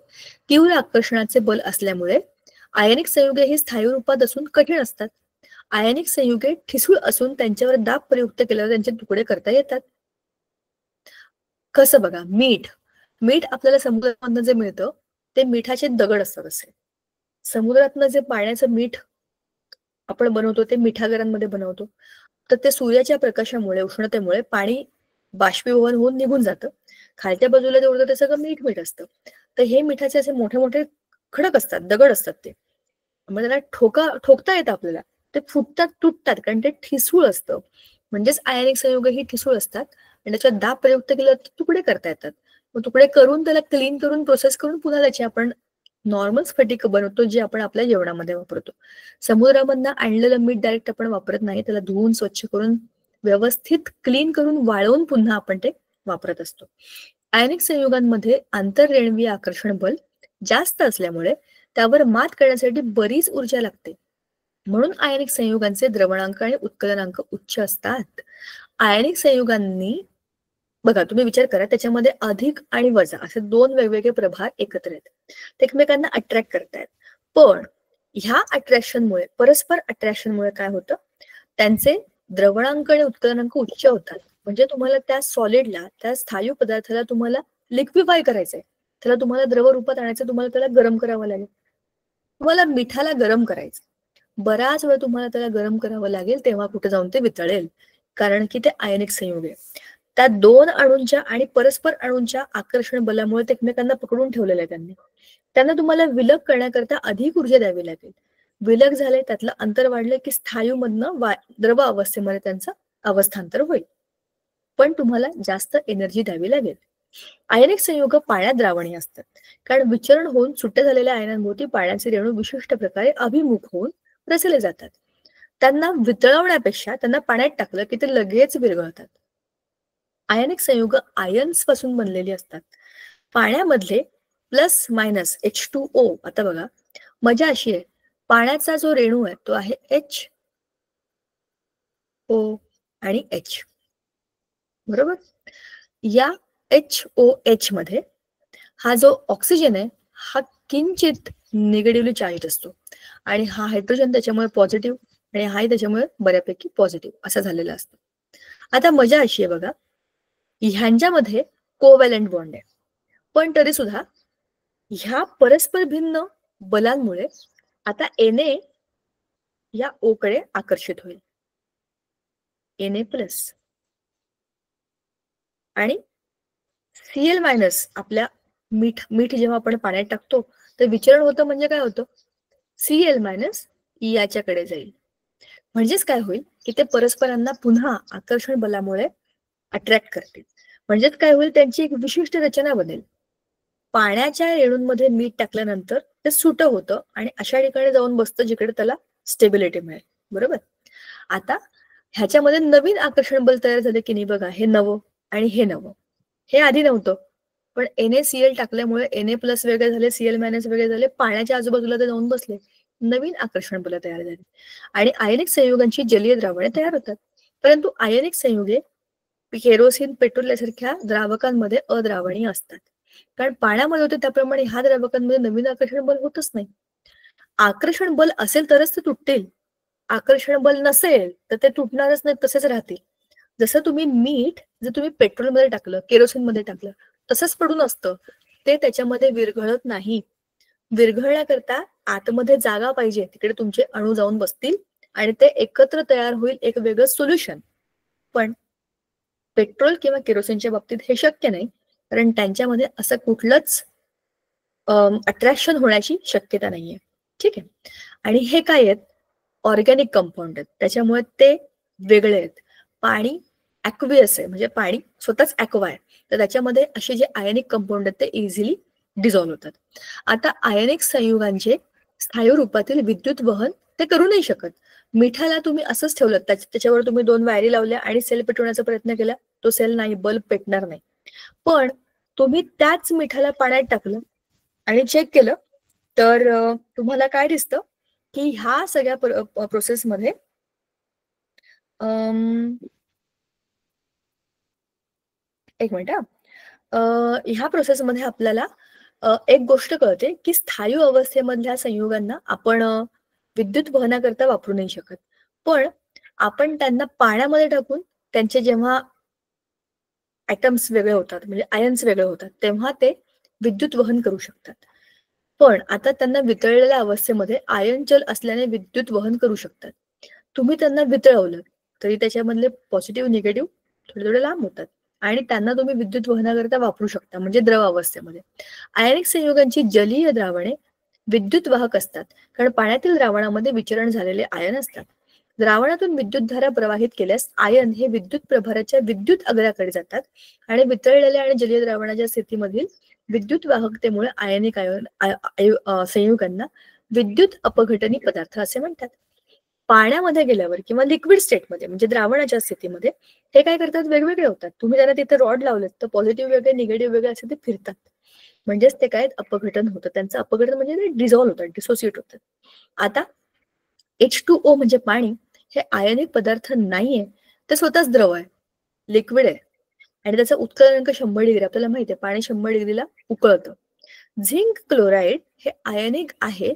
तीव्र आकर्षणाचे बल असल्यामुळे आयनिक संयुगे ही स्थायी रूपात असून कठीण असतात. आयनिक संयुगे ठिसूळ असून त्यांच्यावर दाब प्रयुक्त केल्यावर त्यांचे तुकडे करता येतात. कसं बघा, मीठ आपल्याला समुद्रामधनं जे मिळतं ते मिठाचे दगड असतात. असे समुद्रातनं जे पाण्याचं मीठ आपण बनवतो ते मिठागरांमध्ये बनवतो, तर ते सूर्याच्या प्रकाशामुळे, उष्णतेमुळे पाणी बाष्पीभवन होऊन निघून जातं. खालच्या बाजूला जे उरतं ते सगळं मीठ असतं. तर हे मिठाचे असे मोठे मोठे खडक असतात, दगड असतात ते, म्हणजे त्याला ठोकता येतं आपल्याला. ते फुटतात, तुटतात, कारण ते ठिसूळ असतं. म्हणजेच आयनिक संयुग ही ठिसूळ असतात आणि त्याच्यात दाब प्रयुक्त केलं तर तुकडे करता येतात. मग तुकडे करून त्याला क्लीन करून प्रोसेस करून पुन्हा त्याची आपण नॉर्मल स्फटिक बनवतो, जे आपण आपल्या जेवणामध्ये वापरतो. समुद्रामधनं आणलेलं मीठ डायरेक्ट आपण वापरत नाही, त्याला धुवून स्वच्छ करून व्यवस्थित क्लीन करून वाळवून पुन्हा आपण ते वापरत असतो. आयनिक संयुगांमध्ये आंतररेणवीय आकर्षण बल जास्त असल्यामुळे त्यावर मात करण्यासाठी बरीच ऊर्जा लागते. म्हणून आयनिक संयुगांचे द्रवणांक आणि उत्कलनांक उच्च असतात. आयनिक संयुगांनी बघा, तुम्ही विचार करा, त्याच्यामध्ये अधिक आणि वजा असे दोन वेगवेगळे प्रभार एकत्र आहेत, ते एकमेकांना अट्रॅक्ट करतायत. पण ह्या अट्रॅक्शनमुळे, परस्पर अट्रॅक्शनमुळे काय होतं, त्यांचे द्रवणांक आणि उत्कलनांक उच्च होतात. म्हणजे तुम्हाला त्या सॉलिडला, त्या स्थायू पदार्थाला तुम्हाला लिक्विफाय करायचंय, त्याला तुम्हाला द्रव रूपात आणायचं, तुम्हाला त्याला गरम करावं लागेल. तुम्हाला मिठाला गरम करायचं, बराच वेळ तुम्हाला त्याला गरम करावं लागेल, तेव्हा कुठे जाऊन ते वितळेल, कारण की ते आयनिक संयुग आहे. त्या दोन अणूंच्या आणि परस्पर अणूंच्या आकर्षण बलामुळे ते एकमेकांना पकडून ठेवलेलं आहे. त्यांना तुम्हाला विलग करण्याकरता अधिक ऊर्जा द्यावी लागेल. विलग झाले, त्यातलं अंतर वाढले की स्थायूमधनं द्रव अवस्थेमध्ये त्यांचं अवस्थांतर होईल, पण तुम्हाला जास्त एनर्जी द्यावी लागेल. आयनिक संयुग पाण्यात द्रावणीय असतात, कारण विचरण होऊन सुट्ट्या झालेल्या आयनांभोवती पाण्याचे रेणू विशिष्ट प्रकारे अभिमुख होऊन रचले जातात. त्यांना वितळवण्यापेक्षा त्यांना पाण्यात टाकलं की ते लगेच विरघळतात. आयनिक संयुग आयन्स पासून बनलेली असतात. पाण्यामधले प्लस मायनस H2O, आता बघा मजा अशी आहे, पाण्याचा जो रेणू आहे तो आहे HO आणि H, बरोबर. या HOH मध्ये हा जो ऑक्सिजन आहे हा किंचित निगेटिव्हली चार्ज असतो, आणि हा हायड्रोजन त्याच्यामुळे पॉझिटिव्ह, आणि हाही त्याच्यामुळे बऱ्यापैकी पॉझिटिव्ह असा झालेला असतो. आता मजा अशी आहे बघा, ह्यांच्यामध्ये कोव्हॅलंट बॉन्ड आहे, पण तरी सुद्धा ह्या परस्पर भिन्न बलांमुळे आता Na या O कडे आकर्षित होईल, Na+, आणि Cl- आपल्या मीठ जेव्हा आपण पाण्यात टाकतो तर विचरण होतं, म्हणजे काय होतं, Cl- याच्याकडे जाईल. म्हणजेच काय होईल की ते परस्परांना पुन्हा आकर्षण बलामुळे अट्रॅक्ट करतील. म्हणजेच काय होईल, त्यांची एक विशिष्ट रचना बनेल. पाण्याच्या रेणूंमध्ये मीठ टाकल्यानंतर ते सुटं होतं आणि अशा ठिकाणी जाऊन बसतं जिकडे त्याला स्टेबिलिटी मिळेल, बरोबर. आता ह्याच्यामध्ये नवीन आकर्षण बल तयार झाले की नाही बघा, हे नवं आणि हे नवं, हे आधी नव्हतं, पण NaCl टाकल्यामुळे Na+ वेगळे झाले, Cl- वेगळे झाले, पाण्याच्या आजूबाजूला ते जाऊन बसले, नवीन आकर्षण बल तयार झाले, आणि आयनिक संयुगांची जलीय द्रावणे तयार होतात. परंतु आयनिक संयुगे केरोसिन, पेट्रोल यासारख्या द्रावकांमध्ये अद्रावणीय असतात, कारण पाण्यामध्ये होते त्याप्रमाणे ह्या द्रावकांमध्ये नवीन आकर्षण बल होतच नाही. आकर्षण बल असेल तरच ते तुटतील, आकर्षण बल नसेल तर ते तुटणारच नाही, तसेच राहतील. जसं तुम्ही मीठ जर तुम्ही पेट्रोलमध्ये टाकलं, केरोसिनमध्ये टाकलं, तसंच पडून असतं, ते त्याच्यामध्ये विरघळत नाही. विरघळण्याकरता आतमध्ये जागा पाहिजे, तिकडे तुमचे अणू जाऊन बसतील आणि ते एकत्र तयार होईल एक वेगळं सोल्युशन. पण पेट्रोल किंवा केरोसिनच्या बाबतीत हे शक्य नाही, कारण त्यांच्यामध्ये असं कुठलंच अट्रॅक्शन होण्याची शक्यता नाहीये. ठीक आहे. आणि हे काय आहेत, ऑर्गॅनिक कंपाऊंड आहेत, त्याच्यामुळे ते वेगळे आहेत. पाणी ऍक्वियस आहे, म्हणजे पाणी स्वतःच ऍक्वा आहे, तर त्याच्यामध्ये असे जे आयनिक कंपाऊंड आहेत ते इझिली डिझॉल्व्ह होतात. आता आयनिक संयुगांचे स्थायू रूपातील विद्युत वहन ते करू नाही शकत. मिठाला तुम्ही असंच ठेवलं, त्याच्यावर तुम्ही 2 वायरी लावल्या आणि सेल पेटवण्याचा प्रयत्न केला, तो सेल नाही, बल्ब पेटणार नाही. पण तुम्ही त्याच मिठाला पाण्यात टाकलं आणि चेक केलं तर तुम्हाला काय दिसतं की ह्या सगळ्या प्रोसेसमध्ये एक मिनिट, ह्या प्रोसेसमध्ये आपल्याला एक गोष्ट कळते की स्थायू अवस्थेमधल्या संयुगांना आपण विद्युत वहनाकरता वापरू नाही शकत, पण आपण त्यांना पाण्यामध्ये टाकून त्यांचे जेव्हा ऍटम्स वेगळे होतात, म्हणजे आयन्स वेगळे होतात, तेव्हा ते विद्युत वहन करू शकतात. पण आता त्यांना वितळलेल्या अवस्थेमध्ये आयन चल असल्याने विद्युत वहन करू शकतात. तुम्ही त्यांना वितळवलं तरी त्याच्यामधले पॉझिटिव्ह निगेटिव्ह थोडे थोडे लांब होतात, आणि त्यांना तुम्ही विद्युत वहनाकरता वापरू शकता, म्हणजे द्रव अवस्थेमध्ये. आयनिक संयुगांची जलीय द्रावणे विद्युत वाहक असतात, कारण पाण्यातील द्रावणामध्ये विचरण झालेले आयन असतात. द्रावणातून विद्युतधारा प्रवाहित केल्यास आयन हे विद्युत प्रभाराच्या विद्युत अग्राकडे जातात, आणि वितळलेल्या आणि जलीय द्रावणाच्या स्थितीमधील विद्युत वाहकतेमुळे आयनिक संयुगांना विद्युत अपघटनी पदार्थ असे म्हणतात. पाण्यामध्ये गेल्यावर किंवा लिक्विड स्टेटमध्ये म्हणजे द्रावणाच्या स्थितीमध्ये हे काय करतात, वेगवेगळे होतात. तुम्ही त्यांना तिथे रॉड लावलेत तर पॉझिटिव्ह वेगळे निगेटिव्ह वेगळे असे ते फिरतात. म्हणजेच ते काय अपघटन होतं. त्यांचं अपघटन म्हणजे ते डिझॉल्व्ह होतात, डिसोसिएट होतात. आता H2O म्हणजे पाणी हे आयनिक पदार्थ नाहीये, ते स्वतःच द्रव आहे, लिक्विड आहे आणि त्याचा उत्कलनांक 100 डिग्री. आपल्याला माहिती आहे पाणी 100 डिग्रीला उकळतं. झिंक क्लोराईड हे आयनिक आहे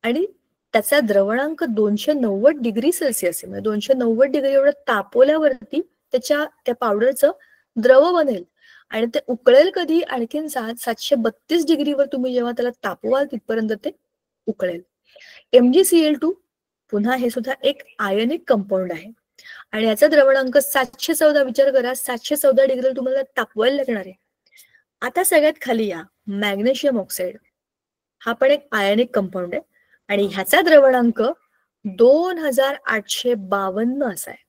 आणि त्याचा द्रवणांक 290 डिग्री सेल्सिअस आहे. म्हणजे 290 डिग्री एवढं तापवल्यावरती त्या पावडरचं द्रव बनेल आणि ते उकळेल कधी, आणखीन 732 डिग्रीवर तुम्ही जेव्हा त्याला तापवाल तिथपर्यंत ते उकळेल. MgCl2 पुन्हा हे सुद्धा एक आयनिक कंपाऊंड आहे आणि याचा द्रवणांक 714. विचार करा, 714 डिग्रीला तुम्हाला तापवायला लागणार आहे. आता सगळ्यात खाली या, मॅग्नेशियम ऑक्साईड हा पण एक आयनिक कंपाऊंड आहे आणि ह्याचा द्रवणांक 2852 असा आहे.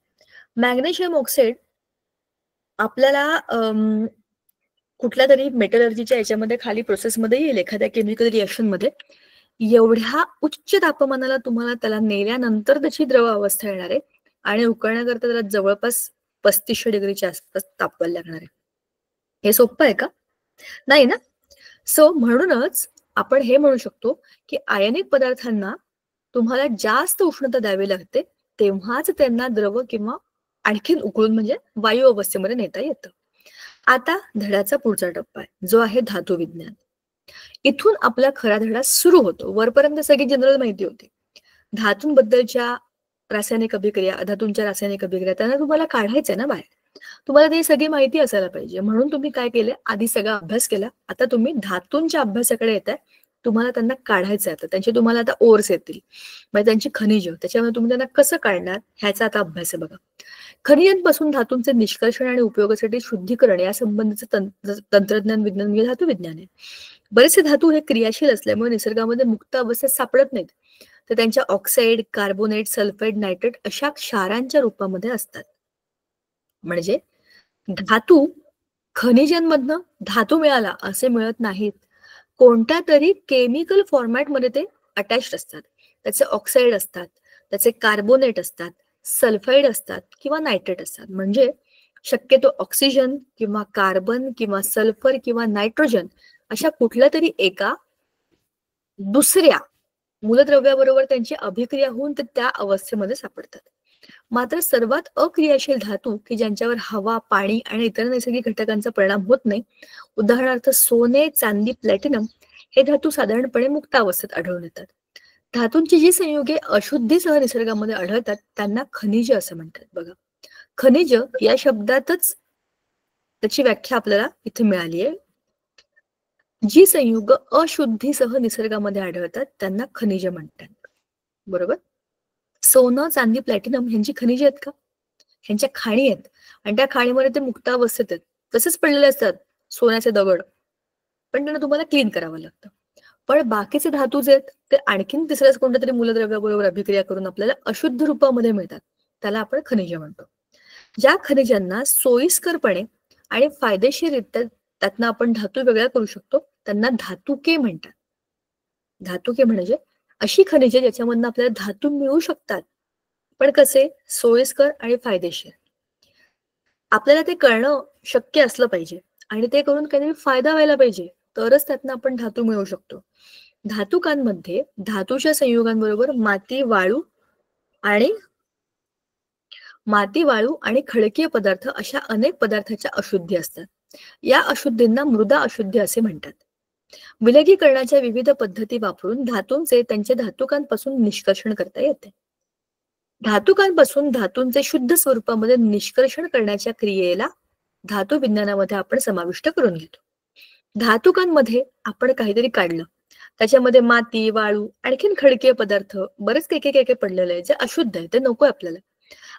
मॅग्नेशियम ऑक्साईड आपल्याला कुठल्या तरी मेटलर्जीच्या याच्यामध्ये खाली प्रोसेसमध्ये येईल, एखाद्या केमिकल रिएक्शन मध्ये. एवढ्या उच्च तापमानाला तुम्हाला त्याला नेल्यानंतर त्याची द्रव अवस्था येणार आहे आणि उकळण्याकरता त्याला जवळपास 3500 डिग्रीच्या आसपास तापवायला लागणार आहे. हे सोपं आहे का? नाही ना. सो म्हणूनच आपण हे म्हणू शकतो की आयनिक पदार्थांना तुम्हाला जास्त उष्णता द्यावी लागते, तेव्हाच त्यांना द्रव किंवा आणखीन उकळून म्हणजे वायू अवस्थेमध्ये नेता येतं. आता धड्याचा पुढचा टप्पा आहे, जो आहे धातू विज्ञान. इथून आपला खरा धडा सुरू होतो. वरपर्यंत सगळी जनरल माहिती होती. धातूंबद्दलच्या रासायनिक अभिक्रिया, धातूंच्या रासायनिक अभिक्रिया त्यांना तुम्हाला काढायचंय ना बाहेर. तुम्हाला ती सगळी माहिती असायला पाहिजे. म्हणून तुम्ही काय केलं, आधी सगळा अभ्यास केला. आता तुम्ही धातूंच्या अभ्यासाकडे येत आहे. तुम्हाला त्यांना काढायचं आहे. त्यांचे तुम्हाला आता ओर्स येतील, म्हणजे त्यांची खनिज, त्याच्यामुळे तुम्ही त्यांना कसं काढणार ह्याचा आता अभ्यास आहे बघा. खनिजांपासून धातूंचे निष्कर्षण आणि उपयोगासाठी शुद्धीकरण या संबंधीचं तंत्रज्ञान विज्ञान म्हणजे धातू विज्ञान आहे. बरेचसे धातू हे क्रियाशील असल्यामुळे निसर्गामध्ये मुक्त अवस्थेत सापडत नाहीत, तर त्यांच्या ऑक्साईड, कार्बोनेट, सल्फाईड, नायट्रेट अशा क्षारांच्या रूपामध्ये असतात. म्हणजे धातू खनिजांमधनं धातू मिळाला असे मिळत नाहीत, कोणत्या तरी केमिकल फॉर्मॅटमध्ये ते अटॅच्ड असतात. त्याचे ऑक्साईड असतात, त्याचे कार्बोनेट असतात, सल्फाईड असतात किंवा नायट्रेट असतात. म्हणजे शक्यतो ऑक्सिजन किंवा कार्बन किंवा सल्फर किंवा नायट्रोजन अशा कुठल्या तरी एका दुसऱ्या मूलद्रव्याबरोबर त्यांची अभिक्रिया होऊन ते त्या अवस्थेमध्ये सापडतात. मात्र सर्वात अक्रियाशील धातू की ज्यांच्यावर हवा, पाणी आणि इतर नैसर्गिक घटकांचा परिणाम होत नाही, उदाहरणार्थ सोने, चांदी, प्लॅटिनम, हे धातू साधारणपणे मुक्त अवस्थेत आढळून येतात. धातूंची जी संयुगे अशुद्धीसह निसर्गामध्ये आढळतात त्यांना खनिज असं म्हणतात. बघा, खनिज या शब्दातच त्याची व्याख्या आपल्याला इथे मिळाली आहे. जी संयुग अशुद्धीसह निसर्गामध्ये आढळतात त्यांना खनिज म्हणतात. बरोबर. सोनं, चांदी, प्लॅटिनम ह्यांची खनिज आहेत का? ह्यांच्या खाणी आहेत आणि त्या खाणीमध्ये ते मुक्त अवस्थेत आहेत, तसेच पडलेले असतात सोन्याचे दगड, पण त्यांना तुम्हाला क्लीन करावं लागतं. पण बाकीचे धातू जे आहेत ते आणखीन तिसऱ्याच कोणत्या तरी मूलद्रव्याबरोबर अभिक्रिया करून आपल्याला अशुद्ध रूपामध्ये मिळतात, त्याला आपण खनिज म्हणतो. ज्या खनिजांना सोयीस्करपणे आणि फायदेशीररित्या त्यातनं आपण धातू वेगळा करू शकतो त्यांना धातुके म्हणतात. धातुके म्हणजे अशी खनिजे ज्याच्यामधनं आपल्याला धातू मिळू शकतात, पण कसे, सोयीस्कर आणि फायदेशीर. आपल्याला ते कळणं शक्य असलं पाहिजे आणि ते करून काहीतरी फायदा व्हायला पाहिजे, तरच त्यातनं आपण धातू मिळवू शकतो. धातुकांमध्ये धातूच्या संयुगांबरोबर माती, वाळू आणि खडकीय पदार्थ अशा अनेक पदार्थाच्या अशुद्धी असतात. या अशुद्धींना मृदा अशुद्धी असे म्हणतात. विलगीकरणाच्या विविध पद्धती वापरून धातूंचे त्यांच्या धातुकांपासून निष्कर्षण करता येते. धातुकांपासून धातूंचे शुद्ध स्वरूपामध्ये निष्कर्षण करण्याच्या क्रियेला धातू विज्ञानामध्ये आपण समाविष्ट करून घेतो. धातुकांमध्ये आपण काहीतरी काढलं, त्याच्यामध्ये माती, वाळू, आणखीन खडकीय पदार्थ बरेच काही पडलेले आहे जे अशुद्ध आहे, ते नको आपल्याला.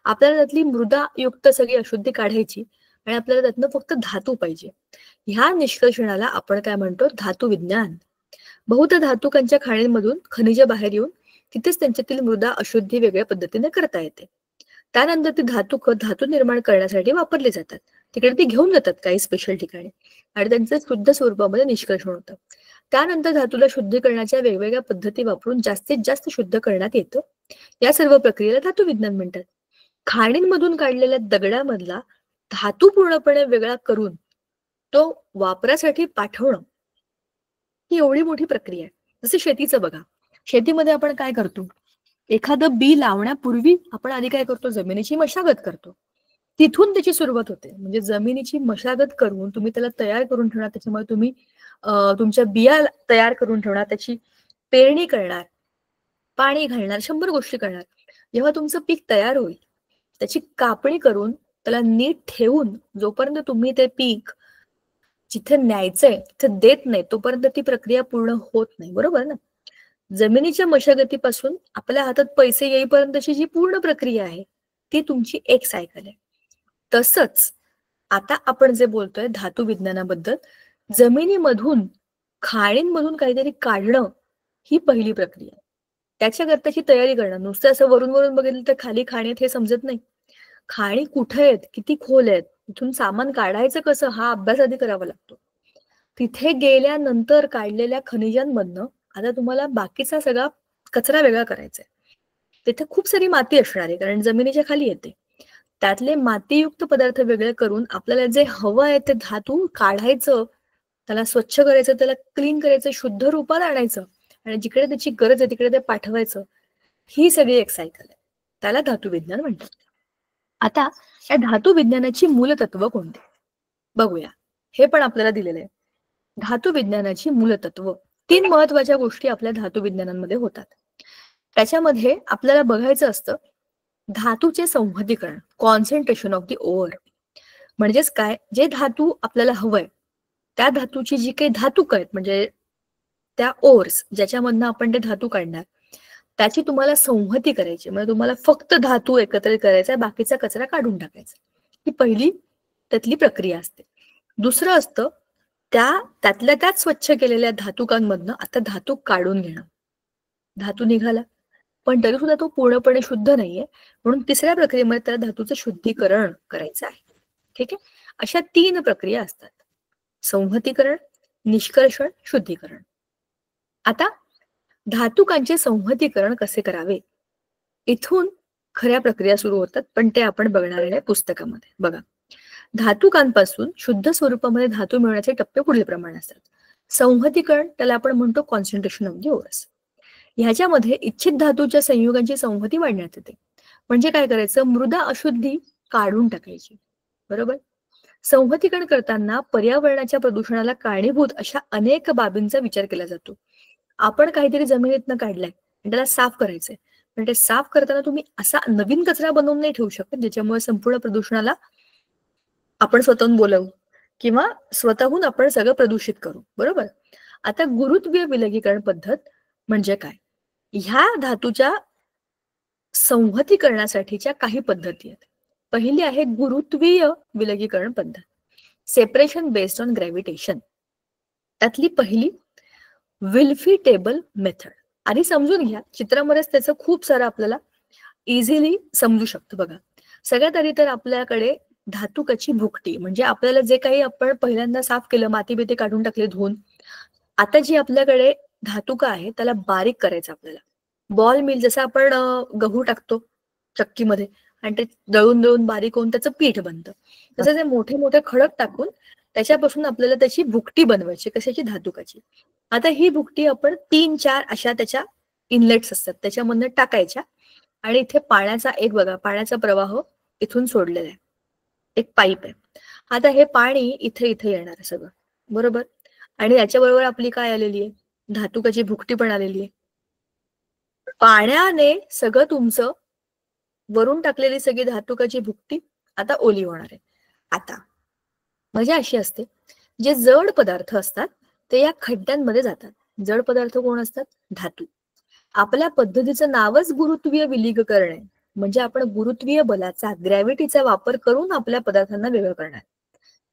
आपल्याला त्यातली मृदायुक्त सगळी अशुद्धी काढायची आणि आपल्याला त्यातनं फक्त धातू पाहिजे. ह्या निष्कर्षणाला आपण काय म्हणतो, धातू विज्ञान. बहुधा धातुकांच्या खाणींमधून खनिज बाहेर येऊन तिथेच त्यांच्यातील मृदा अशुद्धी वेगळ्या पद्धतीने करता येते. त्यानंतर ती धातू निर्माण करण्यासाठी वापरली जातात. तिकडे ती घेऊन जातात काही स्पेशल ठिकाणी आणि त्यांचं शुद्ध स्वरूपामध्ये निष्कर्षण होतं. त्यानंतर धातूला शुद्धीकरणाच्या वेगवेगळ्या पद्धती वापरून जास्तीत जास्त शुद्ध करण्यात येतं या सर्व प्रक्रियेला धातू विज्ञान म्हणतात. खाणींमधून काढलेल्या दगडामधला धातू पूर्णपणे वेगळा करून तो वापरासाठी पाठवणं ही एवढी मोठी प्रक्रिया आहे. जसं शेतीचं बघा, शेतीमध्ये आपण काय करतो, एखादं बी लावण्यापूर्वी आपण आधी काय करतो, जमिनीची मशागत करतो. तिथून त्याची सुरुवात होते. म्हणजे जमिनीची मशागत करून तुम्ही त्याला तयार करून ठेवणार, त्याच्यामुळे तुम्ही तुमच्या बिया तयार करून ठेवणार, त्याची पेरणी करणार, पाणी घालणार, 100 गोष्टी करणार. जेव्हा तुमचं पीक तयार होईल, त्याची कापणी करून त्याला नीट ठेवून जोपर्यंत तुम्ही ते पीक जिथे न्यायचंय तिथे देत नाही तोपर्यंत ती प्रक्रिया पूर्ण होत नाही, बरोबर ना? जमिनीच्या मशागतीपासून आपल्या हातात पैसे येईपर्यंतची जी पूर्ण प्रक्रिया आहे ती तुमची एक सायकल आहे. तसंच आता आपण जे बोलतोय धातू विज्ञानाबद्दल, जमिनीमधून खाणींमधून काहीतरी काढणं ही पहिली प्रक्रिया. त्याच्याकरताची तयारी करणं, नुसतं असं वरून वरून बघितलं तर खाली खाणी आहेत हे समजत नाही. खाणी कुठे आहेत, किती खोल आहेत, इथून सामान काढायचं कसं, हा अभ्यास आधी करावा लागतो. तिथे गेल्यानंतर काढलेल्या खनिजांमधनं आता तुम्हाला बाकीचा सगळा कचरा वेगळा करायचा आहे. तिथे खूप सारी माती असणार आहे कारण जमिनीच्या खाली येते. त्यातले मातीयुक्त पदार्थ वेगळे करून आपल्याला जे हवं आहे ते धातू काढायचं, त्याला स्वच्छ करायचं, त्याला क्लीन करायचं, शुद्ध रूपात आणायचं आणि जिकडे त्याची गरज आहे तिकडे ते पाठवायचं. ही सगळी एक सायकल आहे. त्याला धातू विज्ञान म्हणतात. आता या धातू विज्ञानाची मूलतत्व कोणती बघूया. हे पण आपल्याला दिलेलं आहे. धातू विज्ञानाची मूलतत्व 3 महत्वाच्या गोष्टी आपल्या धातू विज्ञानामध्ये होतात. त्याच्यामध्ये आपल्याला बघायचं असतं धातूचे संहतीकरण, कॉन्सन्ट्रेशन ऑफ दी ओअर. म्हणजेच काय, जे धातू आपल्याला हवंय त्या धातूची जी काही धातुक आहेत म्हणजे त्या ओर्स ज्याच्यामधनं आपण ते धातू काढणार त्याची तुम्हाला संहती करायची. म्हणजे तुम्हाला फक्त धातू एकत्रित करायचा, बाकीचा कचरा काढून टाकायचा. ही पहिली त्यातली प्रक्रिया असते. दुसरं असतं त्यातल्या त्यात स्वच्छ केलेल्या धातुकांमधनं आता धातू काढून घेणं. धातू निघाला पण तरी सुद्धा तो पूर्णपणे शुद्ध नाहीये, म्हणून तिसऱ्या प्रक्रियेमध्ये त्याला धातूचं शुद्धीकरण करायचं आहे. ठीक आहे. अशा 3 प्रक्रिया असतात, संहतीकरण, निष्कर्षण, शुद्धीकरण. आता धातुकांचे संहतीकरण कसे करावे इथून खऱ्या प्रक्रिया सुरू होतात, पण ते आपण बघणार आहे पुस्तकामध्ये. बघा, धातुकांपासून शुद्ध स्वरूपामध्ये धातू मिळवण्याचे टप्पे पुढील प्रमाणे असतात. संहतीकरण, त्याला आपण म्हणतो कॉन्सन्ट्रेशन ऑफ दी ओर्स. ह्याच्यामध्ये इच्छित धातूच्या संयुगांची संहती वाढण्यात येते. म्हणजे काय करायचं, मृदा अशुद्धी काढून टाकायची, बरोबर. संहतीकरण करताना पर्यावरणाच्या प्रदूषणाला कारणीभूत अशा अनेक बाबींचा विचार केला जातो. आपण काहीतरी जमिनीतनं काढलंय आणि त्याला साफ करायचंय, पण ते साफ करताना तुम्ही असा नवीन कचरा बनवून नाही ठेवू शकत ज्याच्यामुळे संपूर्ण प्रदूषणाला आपण स्वतःहून बोलवू किंवा स्वतःहून आपण सगळं प्रदूषित करू, बरोबर. आता गुरुत्वीय विलगीकरण पद्धत म्हणजे काय, ह्या धातूच्या संहतीकरणासाठीच्या काही पद्धती आहेत. पहिली आहे गुरुत्वीय विलगीकरण पद्धत, सेपरेशन बेस्ड ऑन ग्रॅव्हिटेशन. त्यातली पहिली विल्फी टेबल मेथड. आधी समजून घ्या, चित्रामध्येच त्याचं खूप सारं आपल्याला इझिली समजू शकतं. बघा, सगळ्यात आधी तर आपल्याकडे धातुकाची भुकटी, म्हणजे आपल्याला जे काही आपण पहिल्यांदा साफ केलं, माती बिती काढून टाकली धुवून, आता जी आपल्याकडे धातुका आहे त्याला बारीक करायचं आपल्याला. बॉल मिल, जसं आपण गहू टाकतो चक्कीमध्ये आणि ते दळून दळून बारीक होऊन त्याचं पीठ बनतं, तसं ते मोठे मोठे खडक टाकून त्याच्यापासून आपल्याला त्याची भुकटी बनवायची, कशाची, धातुकाची. आता ही भुकटी आपण 3-4 अशा त्याच्या इनलेट्स असतात त्याच्यामधनं टाकायच्या आणि इथे पाण्याचा एक, बघा, पाण्याचा प्रवाह इथून सोडलेला आहे, एक पाईप आहे. आता हे पाणी इथे इथे येणार आहे सगळं, बरोबर. आणि याच्याबरोबर आपली काय आलेली आहे, धातुकाची भुकटी पण आलेली आहे. पाण्याने सगळं तुमचं वरून टाकलेली सगळी धातुकाची भुकटी आता ओली होणार आहे. आता मजा अशी असते, जे जड पदार्थ असतात ते या खड्ड्यांमध्ये जातात. जड पदार्थ कोण असतात, धातू. आपल्या पद्धतीचं नावच गुरुत्वीय विलगीकरण आहे, म्हणजे आपण गुरुत्वीय बलाचा, ग्रॅव्हिटीचा वापर करून आपल्या पदार्थांना वेगळं करणार.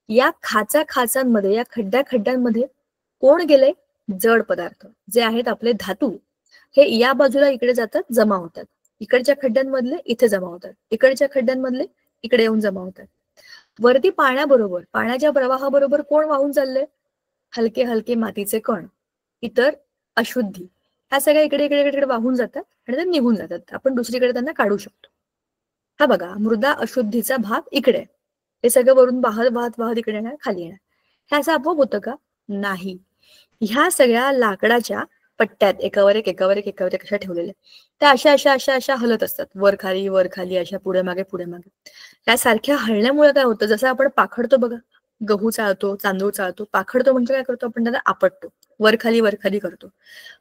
या खाचांमध्ये, या खड्ड्यांमध्ये कोण गेले, जड पदार्थ जे आहेत आपले धातू, हे या बाजूला इकडे जातात, जमा होतात. इकडच्या खड्ड्यांमधले इथे जमा होतात, इकडच्या खड्ड्यांमधले इकडे येऊन जमा होतात. वरती पाण्याबरोबर, पाण्याच्या प्रवाहाबरोबर कोण वाहून चाललंय, हलके हलके मातीचे कण, इतर अशुद्धी, ह्या सगळ्या इकडे इकडे इकडे वाहून जातात आणि ते निघून जातात. आपण दुसरीकडे त्यांना काढू शकतो. हा बघा, मृदा अशुद्धीचा भाग इकडे, हे सगळं वरून वाहत वाहत वाहत इकडे येणार, खाली येणार. हे असं आपोआप होतं का? नाही. ह्या सगळ्या लाकडाच्या पट्ट्यात एकावर एक एकावर एक एकावर एक अशा ठेवलेल्या, त्या अशा अशा अशा अशा हलत असतात, वर खाली अशा पुढे मागे पुढे मागे. त्या सारख्या हलण्यामुळे काय होतं, जसं आपण पाखडतो बघा, गहू चाळतो, तांदूळ चाळतो, पाखडतो म्हणजे काय करतो आपण, त्याला आपटतो, वर खाली करतो.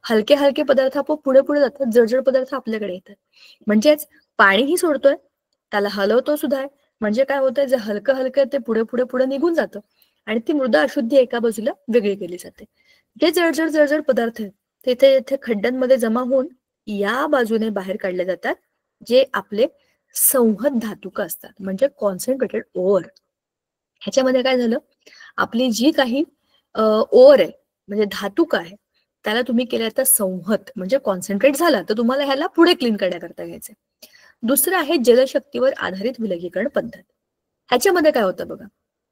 हलके हलके पदार्थ आपोआप पुढे पुढे जातात, जड पदार्थ आपल्याकडे येतात. म्हणजेच पाणीही सोडतोय, त्याला हलवतो सुद्धा, म्हणजे काय होतंय, जे हलकं हलकं ते पुढे पुढे पुढे निघून जातं आणि ती मृदा अशुद्धी एका बाजूला वेगळी केली जाते. जे जड पदार्थ आहेत तिथे इथे खड्ड्यांमध्ये जमा होऊन या बाजूने बाहेर काढले जातात, जे आपले संहत धातुक असतात, म्हणजे कॉन्सन्ट्रेटेड ओव्हर. ह्याच्यामध्ये काय झालं, आपली जी काही ओव्हर आहे म्हणजे धातुक आहे, त्याला तुम्ही केलं आता संहत म्हणजे कॉन्सन्ट्रेट झाला, तर तुम्हाला ह्याला पुढे क्लीन करण्याकरता घ्यायचंय. दुसरं आहे जलशक्तीवर आधारित विलगीकरण पद्धत. ह्याच्यामध्ये काय होतं बघा,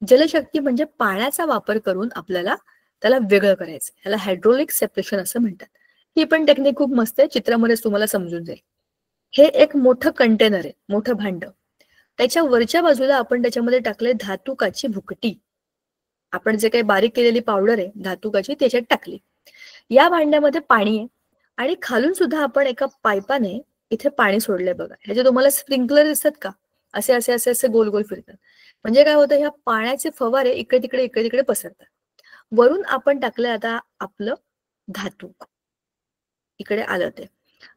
जलशक्ती म्हणजे पाण्याचा वापर करून आपल्याला त्याला वेगळं करायचं, ह्याला हायड्रोलिक सेपरेशन असं म्हणतात. ही पण टेक्निक खूप मस्त आहे, चित्रामध्येच तुम्हाला समजून जाईल. हे एक मोठं कंटेनर आहे, मोठं भांड, त्याच्या वरच्या बाजूला आपण त्याच्यामध्ये टाकले धातुकाची भुकटी. आपण जे काही बारीक केलेली पावडर आहे धातुकाची त्याच्यात टाकली. या भांड्यामध्ये पाणी आहे आणि खालून सुद्धा आपण एका पाईपाने इथे पाणी सोडलंय बघा. ह्याचे तुम्हाला स्प्रिंकलर दिसतात का, असे असे असे असे गोल गोल फिरतात. म्हणजे काय होतं, ह्या पाण्याचे फवारे इकडे तिकडे पसरतात. वरून आपण टाकलं आता आपलं धातूक, इकडे आलं ते,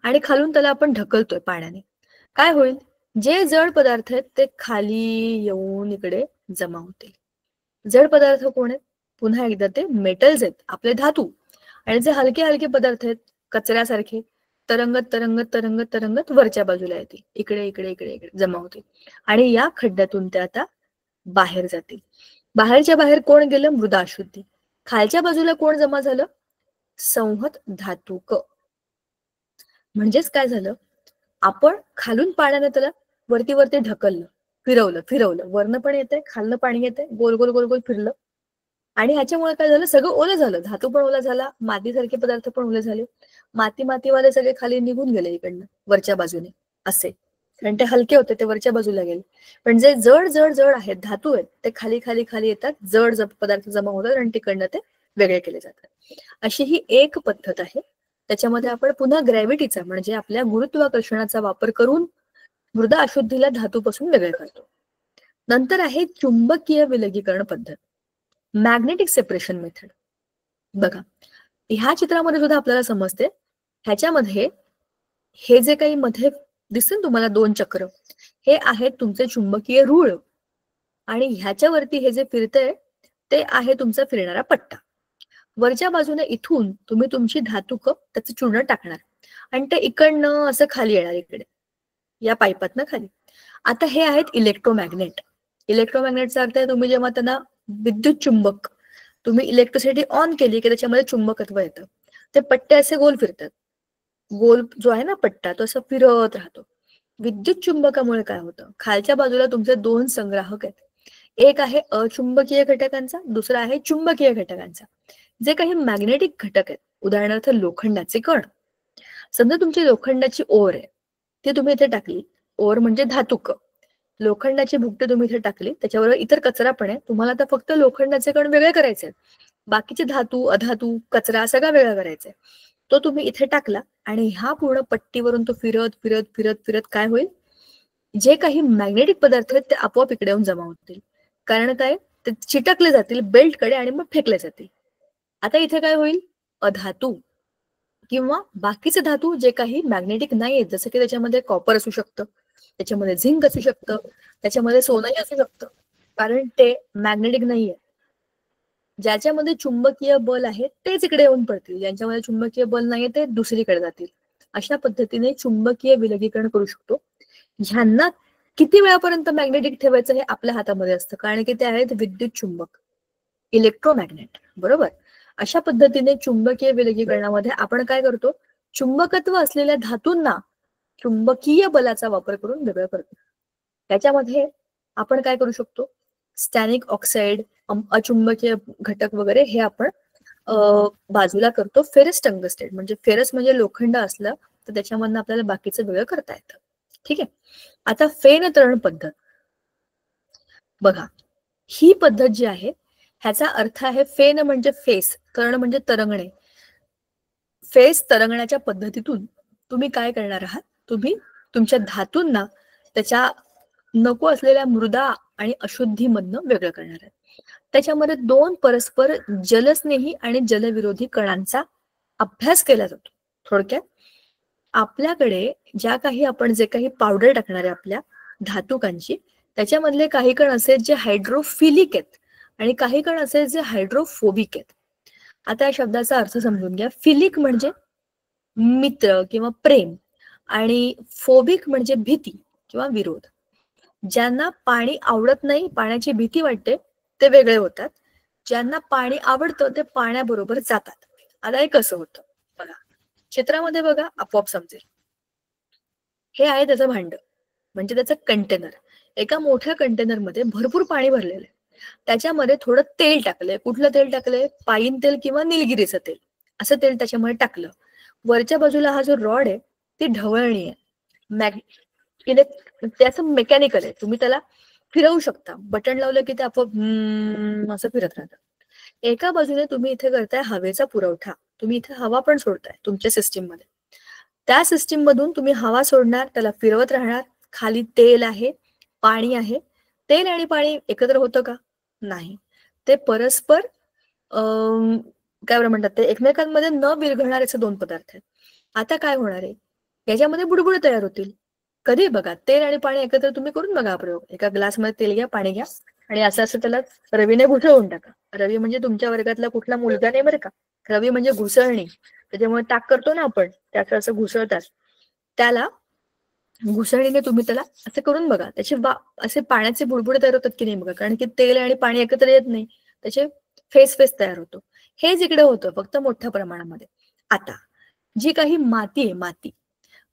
आणि खालून त्याला आपण ढकलतोय पाण्याने. काय होईल, जे जड पदार्थ आहेत ते खाली येऊन इकडे जमा होतील. जड पदार्थ कोण आहेत, पुन्हा एकदा ते मेटल्स आहेत, आपले धातू. आणि जे हलके हलके पदार्थ आहेत कचऱ्यासारखे, तरंगत वरच्या बाजूला येतील, इकडे जमा होतील आणि या खड्ड्यातून ते आता बाहेर जातील. बाहेरच्या बाहेर कोण गेलं, मृदा अशुद्धी. खालच्या बाजूला कोण जमा झालं, संहत धातुक. म्हणजेच काय झालं, आपण खालून पाण्याने त्याला वरती ढकललं, फिरवलं, वरनं पण येतंय, खालनं पाणी येतंय, गोल गोल फिरलं आणि ह्याच्यामुळे काय झालं, सगळं ओलं झालं, धातू पण ओला झाला, मातीसारखे पदार्थ पण ओले झाले, मातीवाले सगळे खाली निघून गेले इकडनं वरच्या बाजूने असे, कारण ते हलके होते ते वरच्या बाजूला गेले. पण जे जड आहेत, धातू आहेत, ते खाली येतात, जड पदार्थ जमा होतात आणि तिकडनं ते वेगळे केले जातात. अशी ही एक पद्धत आहे. त्याच्यामध्ये आपण पुन्हा ग्रॅव्हिटीचा म्हणजे आपल्या गुरुत्वाकर्षणाचा वापर करून मृदा अशुद्धीला धातूपासून वेगळे करतो. नंतर आहे चुंबकीय विलगीकरण पद्धत, मॅग्नेटिक सेपरेशन मेथड. बघा, ह्या चित्रामध्ये सुद्धा आपल्याला समजते, ह्याच्यामध्ये हे जे काही मध्ये दिसतील तुम्हाला 2 चक्र, हे आहेत तुमचे चुंबकीय रूळ आणि ह्याच्यावरती हे जे फिरतंय ते आहे तुमचा फिरणारा पट्टा. वरच्या बाजूने इथून तुम्ही तुमची धातुक त्याचं चूर्ण टाकणार आणि ते इकडनं असं खाली येणार इकडे या पाईपातनं खाली. आता हे आहेत इलेक्ट्रोमॅग्नेट. इलेक्ट्रोमॅग्नेटचा अर्थ आहे, तुम्ही जेव्हा त्यांना विद्युत चुंबक, तुम्ही इलेक्ट्रिसिटी ऑन केली की त्याच्यामध्ये चुंबकत्व येतं, ते पट्टे असे गोल फिरतात, गोल जो आहे ना पट्टा तो असं फिरत राहतो. विद्युत चुंबकामुळे काय होतं, खालच्या बाजूला तुमचे 2 संग्राहक आहेत, एक आहे अचुंबकीय घटकांचा, दुसरा आहे चुंबकीय घटकांचा. जे काही मॅग्नेटिक घटक आहेत, उदाहरणार्थ लोखंडाचे कण, समजा तुमची लोखंडाची ओर आहे, ती तुम्ही इथे टाकली, ओर म्हणजे धातुक, लोखंडाची भुकटी तुम्ही इथे टाकली, त्याच्याबरोबर इतर कचरा पण आहे, तुम्हाला आता फक्त लोखंडाचे कण वेगळे करायचे, बाकीचे धातू अधातू कचरा सगळा वेगळा करायचा, तो तुम्ही इथे टाकला आणि ह्या पूर्ण पट्टीवरून तो फिरत काय होईल, जे काही मॅग्नेटिक पदार्थ आहेत ते आपोआप इकडे येऊन जमा होतील. कारण काय, ते चिटकले जातील बेल्टकडे आणि मग फेकले जातील. आता इथे काय होईल, अधातू किंवा बाकीचे धातू जे काही मॅग्नेटिक नाही आहेत, जसं की त्याच्यामध्ये कॉपर असू शकतं, त्याच्यामध्ये झिंक असू शकतं, त्याच्यामध्ये सोनंही असू शकतं, कारण ते मॅग्नेटिक नाहीये. ज्याच्यामध्ये चुंबकीय बल आहे तेच इकडे येऊन पडतील, ज्यांच्यामध्ये चुंबकीय बल नाहीये ते दुसरीकडे जातील. अशा पद्धतीने चुंबकीय विलगीकरण करू शकतो. ह्यांना किती वेळापर्यंत मॅग्नेटिक ठेवायचं हे आपल्या हातामध्ये असतं, कारण की ते आहेत विद्युत चुंबक, इलेक्ट्रोमॅग्नेट, बरोबर. अशा पद्धतीने चुंबकीय विलगीकरणामध्ये आपण काय करतो, चुंबकत्व असलेल्या धातूंना चुंबकीय बलाचा वापर करून वेगळं करतो. त्याच्यामध्ये आपण काय करू शकतो, स्टॅनिक ऑक्साईड, अचुंबकीय घटक वगैरे हे आपण बाजूला करतो. फेरस टंगस्टेट म्हणजे फेरस म्हणजे लोखंड असलं तर त्याच्यामधनं आपल्याला बाकीचं वेगळं करता येतं. ठीक आहे. आता फेन तरण पद्धत बघा, ही पद्धत जी आहे ह्याचा अर्थ आहे फेन म्हणजे फेस, तरण म्हणजे तरंगणे. फेस तरंगण्याच्या पद्धतीतून तुम्ही काय करणार आहात, तुम्ही तुमच्या धातूंना त्याच्या नको असलेल्या मृदा आणि अशुद्धीमधनं वेगळं करणार आहे. त्याच्यामध्ये दोन परस्पर जलस्नेही आणि जलविरोधी कणांचा अभ्यास केला जातो. थोडक्यात आपल्याकडे ज्या काही आपण जे काही पावडर टाकणार आहे आपल्या धातुकांची, त्याच्यामधले काही कण असे जे हायड्रोफिलिक आहेत आणि काही कण असे जे हायड्रोफोबिक आहेत. आता या शब्दाचा अर्थ समजून घ्या. फिलिक म्हणजे मित्र किंवा प्रेम आणि फोबिक म्हणजे भीती किंवा विरोध. ज्यांना पाणी आवडत नाही, पाण्याची भीती वाटते, ते वेगळे होतात. ज्यांना पाणी आवडतं ते पाण्याबरोबर जातात. आता हे कसं होतं बघा, चित्रामध्ये बघा, आपोआप समजेल. हे आहे त्याचं भांड, म्हणजे त्याचं कंटेनर. एका मोठ्या कंटेनरमध्ये भरपूर पाणी भरलेलं आहे. त्याच्यामध्ये थोडं तेल टाकलंय. कुठलं तेल टाकलंय? पाईन तेल किंवा निलगिरीचं तेल, असं तेल त्याच्यामध्ये टाकलं. वरच्या बाजूला हा जो रॉड आहे ती ढवळणी आहे, त्याचं मेकॅनिकल आहे. तुम्ही त्याला फिरवू शकता, बटन लावलं की ते आपोआप असं फिरत राहतं. एका बाजूने तुम्ही इथे करताय हवेचा पुरवठा, तुम्ही इथे हवा पण सोडताय तुमच्या सिस्टीम मध्ये. त्या सिस्टीम मधून तुम्ही हवा सोडणार, त्याला फिरवत राहणार. खाली तेल आहे, पाणी आहे. तेल आणि पाणी एकत्र होतं का? नाही. ते परस्पर काय बरं म्हणतात, ते एकमेकांमध्ये न विरघळणारे असे दोन पदार्थ आहेत. आता काय होणार आहे, याच्यामध्ये बुडबुड तयार होतील. कधी बघा, तेल आणि पाणी एकत्र तुम्ही करून बघा प्रयोग. एका ग्लासमध्ये तेल घ्या, पाणी घ्या आणि असं असं त्याला रवीने घुसळून टाका. रवी म्हणजे तुमच्या वर्गातला कुठला मुलगा नाही बरं का. रवी म्हणजे घुसळणे. त्याच्यामुळे ताक करतो ना आपण, त्याचं असं घुसळतात. त्याला घुसळीने तुम्ही त्याला असं करून बघा. त्याचे असे पाण्याचे बुडबुडे तयार होतात की नाही बघा, कारण की तेल आणि पाणी एकत्र येत नाही, त्याचे फेस फेस तयार होतो. हेच इकडे होतं, फक्त मोठ्या प्रमाणामध्ये. आता जी काही माती आहे, माती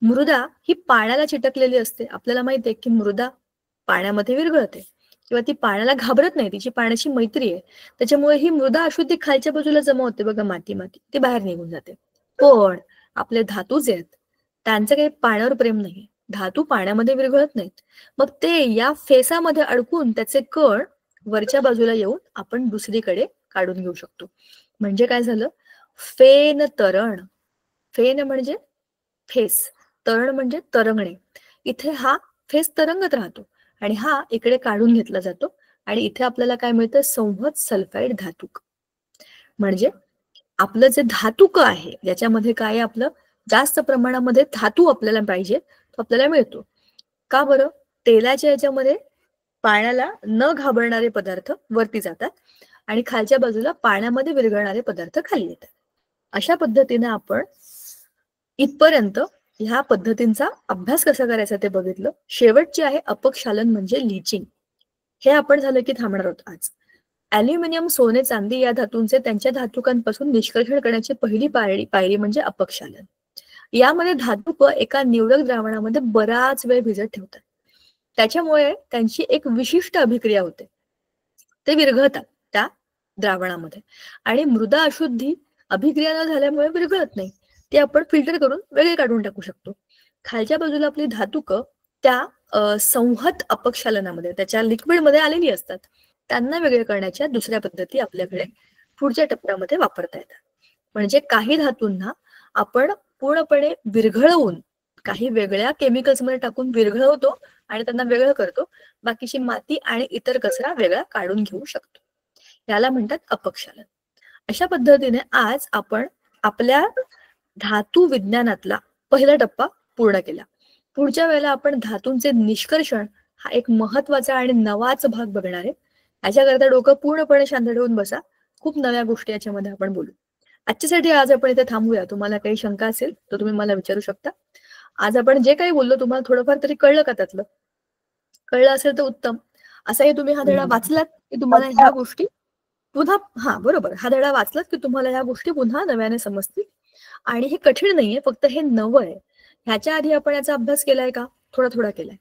मृदा ही पाण्याला चिटकलेली असते. आपल्याला माहिती आहे की मृदा पाण्यामध्ये विरघळते किंवा ती पाण्याला घाबरत नाही, तिची पाण्याची मैत्री आहे. त्याच्यामुळे ही मृदा अशुद्धी खालच्या बाजूला जमा होते बघा, माती माती ती बाहेर निघून जाते. पण आपले धातू जे आहेत त्यांचं काही पाण्यावर प्रेम नाही. धातू पाण्यामध्ये विरघळत नाहीत. मग ते या फेसामध्ये अडकून त्याचे कण वरच्या बाजूला येऊन आपण दुसरीकडे काढून घेऊ शकतो. म्हणजे काय झालं, फेन तरण. फेन म्हणजे फेस, तरण म्हणजे तरंगणे. इथे हा फेस तरंगत राहतो आणि हा इकडे काढून घेतला जातो आणि इथे आपल्याला काय मिळतं, संवहत सल्फाईड धातुक. म्हणजे आपलं जे धातुक आहे, ज्याच्यामध्ये काय आपलं जास्त प्रमाणामध्ये धातू आपल्याला पाहिजे, तो आपल्याला मिळतो. का बरं? तेलाच्या याच्यामध्ये पाण्याला न घाबरणारे पदार्थ वरती जातात आणि खालच्या बाजूला पाण्यामध्ये विरघळणारे पदार्थ खाली येतात. अशा पद्धतीने आपण इथपर्यंत ह्या पद्धतींचा अभ्यास कसा करायचा ते बघितलं. शेवटची आहे अपक्षालन म्हणजे लीचिंग. हे आपण झालं की थांबणार आहोत आज. अॅल्युमिनियम, सोने, चांदी या धातूंचे त्यांच्या धातुकांपासून निष्कर्षण करण्याची पहिली पायरी म्हणजे अपक्षालन. यामध्ये धातुक एका निवडक द्रावणामध्ये बराच वेळ भिजत ठेवतात. त्याच्यामुळे त्यांची एक विशिष्ट अभिक्रिया होते, ते विरघळतात त्या द्रावणामध्ये आणि मृदा अशुद्धी अभिक्रिया न झाल्यामुळे विरघळत नाही. ते आपण फिल्टर करून वेगळे काढून टाकू शकतो. खालच्या बाजूला आपली धातुक त्या संहत अपक्षालनामध्ये त्याच्या लिक्विडमध्ये आलेली असतात. त्यांना वेगळे करण्याच्या दुसऱ्या पद्धती आपल्याकडे पुढच्या टप्प्यामध्ये वापरता येतात. म्हणजे काही धातूंना आपण पूर्णपणे विरघळवून काही वेगळ्या केमिकल्समध्ये टाकून विरघळवतो आणि त्यांना वेगळं करतो. बाकीची माती आणि इतर कचरा वेगळा काढून घेऊ शकतो. याला म्हणतात अपक्षालन. अशा पद्धतीने आज आपण आपल्या धातू विज्ञानातला पहिला टप्पा पूर्ण केला. पुढच्या वेळेला आपण धातूंचे निष्कर्षण हा एक महत्वाचा आणि नवाच भाग बघणार आहे. याच्याकरता डोकं पूर्णपणे शांत ठेवून बसा. खूप नव्या गोष्टी याच्यामध्ये आपण बोलू. आजच्यासाठी आज आपण इथे थांबूया. तुम्हाला काही शंका असेल तर तुम्ही मला विचारू शकता. आज आपण जे काही बोललो तुम्हाला थोडंफार तरी कळलं का त्यातलं? कळलं असेल तर उत्तम. असाही तुम्ही हा धडा वाचलात की तुम्हाला ह्या गोष्टी पुन्हा बरोबर, हा धडा वाचलात की तुम्हाला ह्या गोष्टी पुन्हा नव्याने समजतील. आणि हे कठीण नाहीये, फक्त हे नवं आहे. ह्याच्या आधी आपण याचा अभ्यास केलाय का? थोडा थोडा केलाय,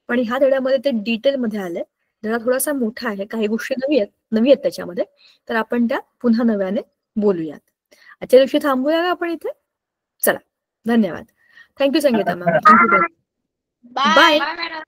पण ह्या धड्यामध्ये ते डिटेलमध्ये आलंय. धडा थोडासा मोठा आहे, काही गोष्टी नवी आहेत त्याच्यामध्ये, तर आपण त्या पुन्हा नव्याने बोलूयात. आजच्या दिवशी थांबूया का आपण इथे? चला, धन्यवाद. Thank you Sangeeta ma'am. Thank you. Bye. Bye.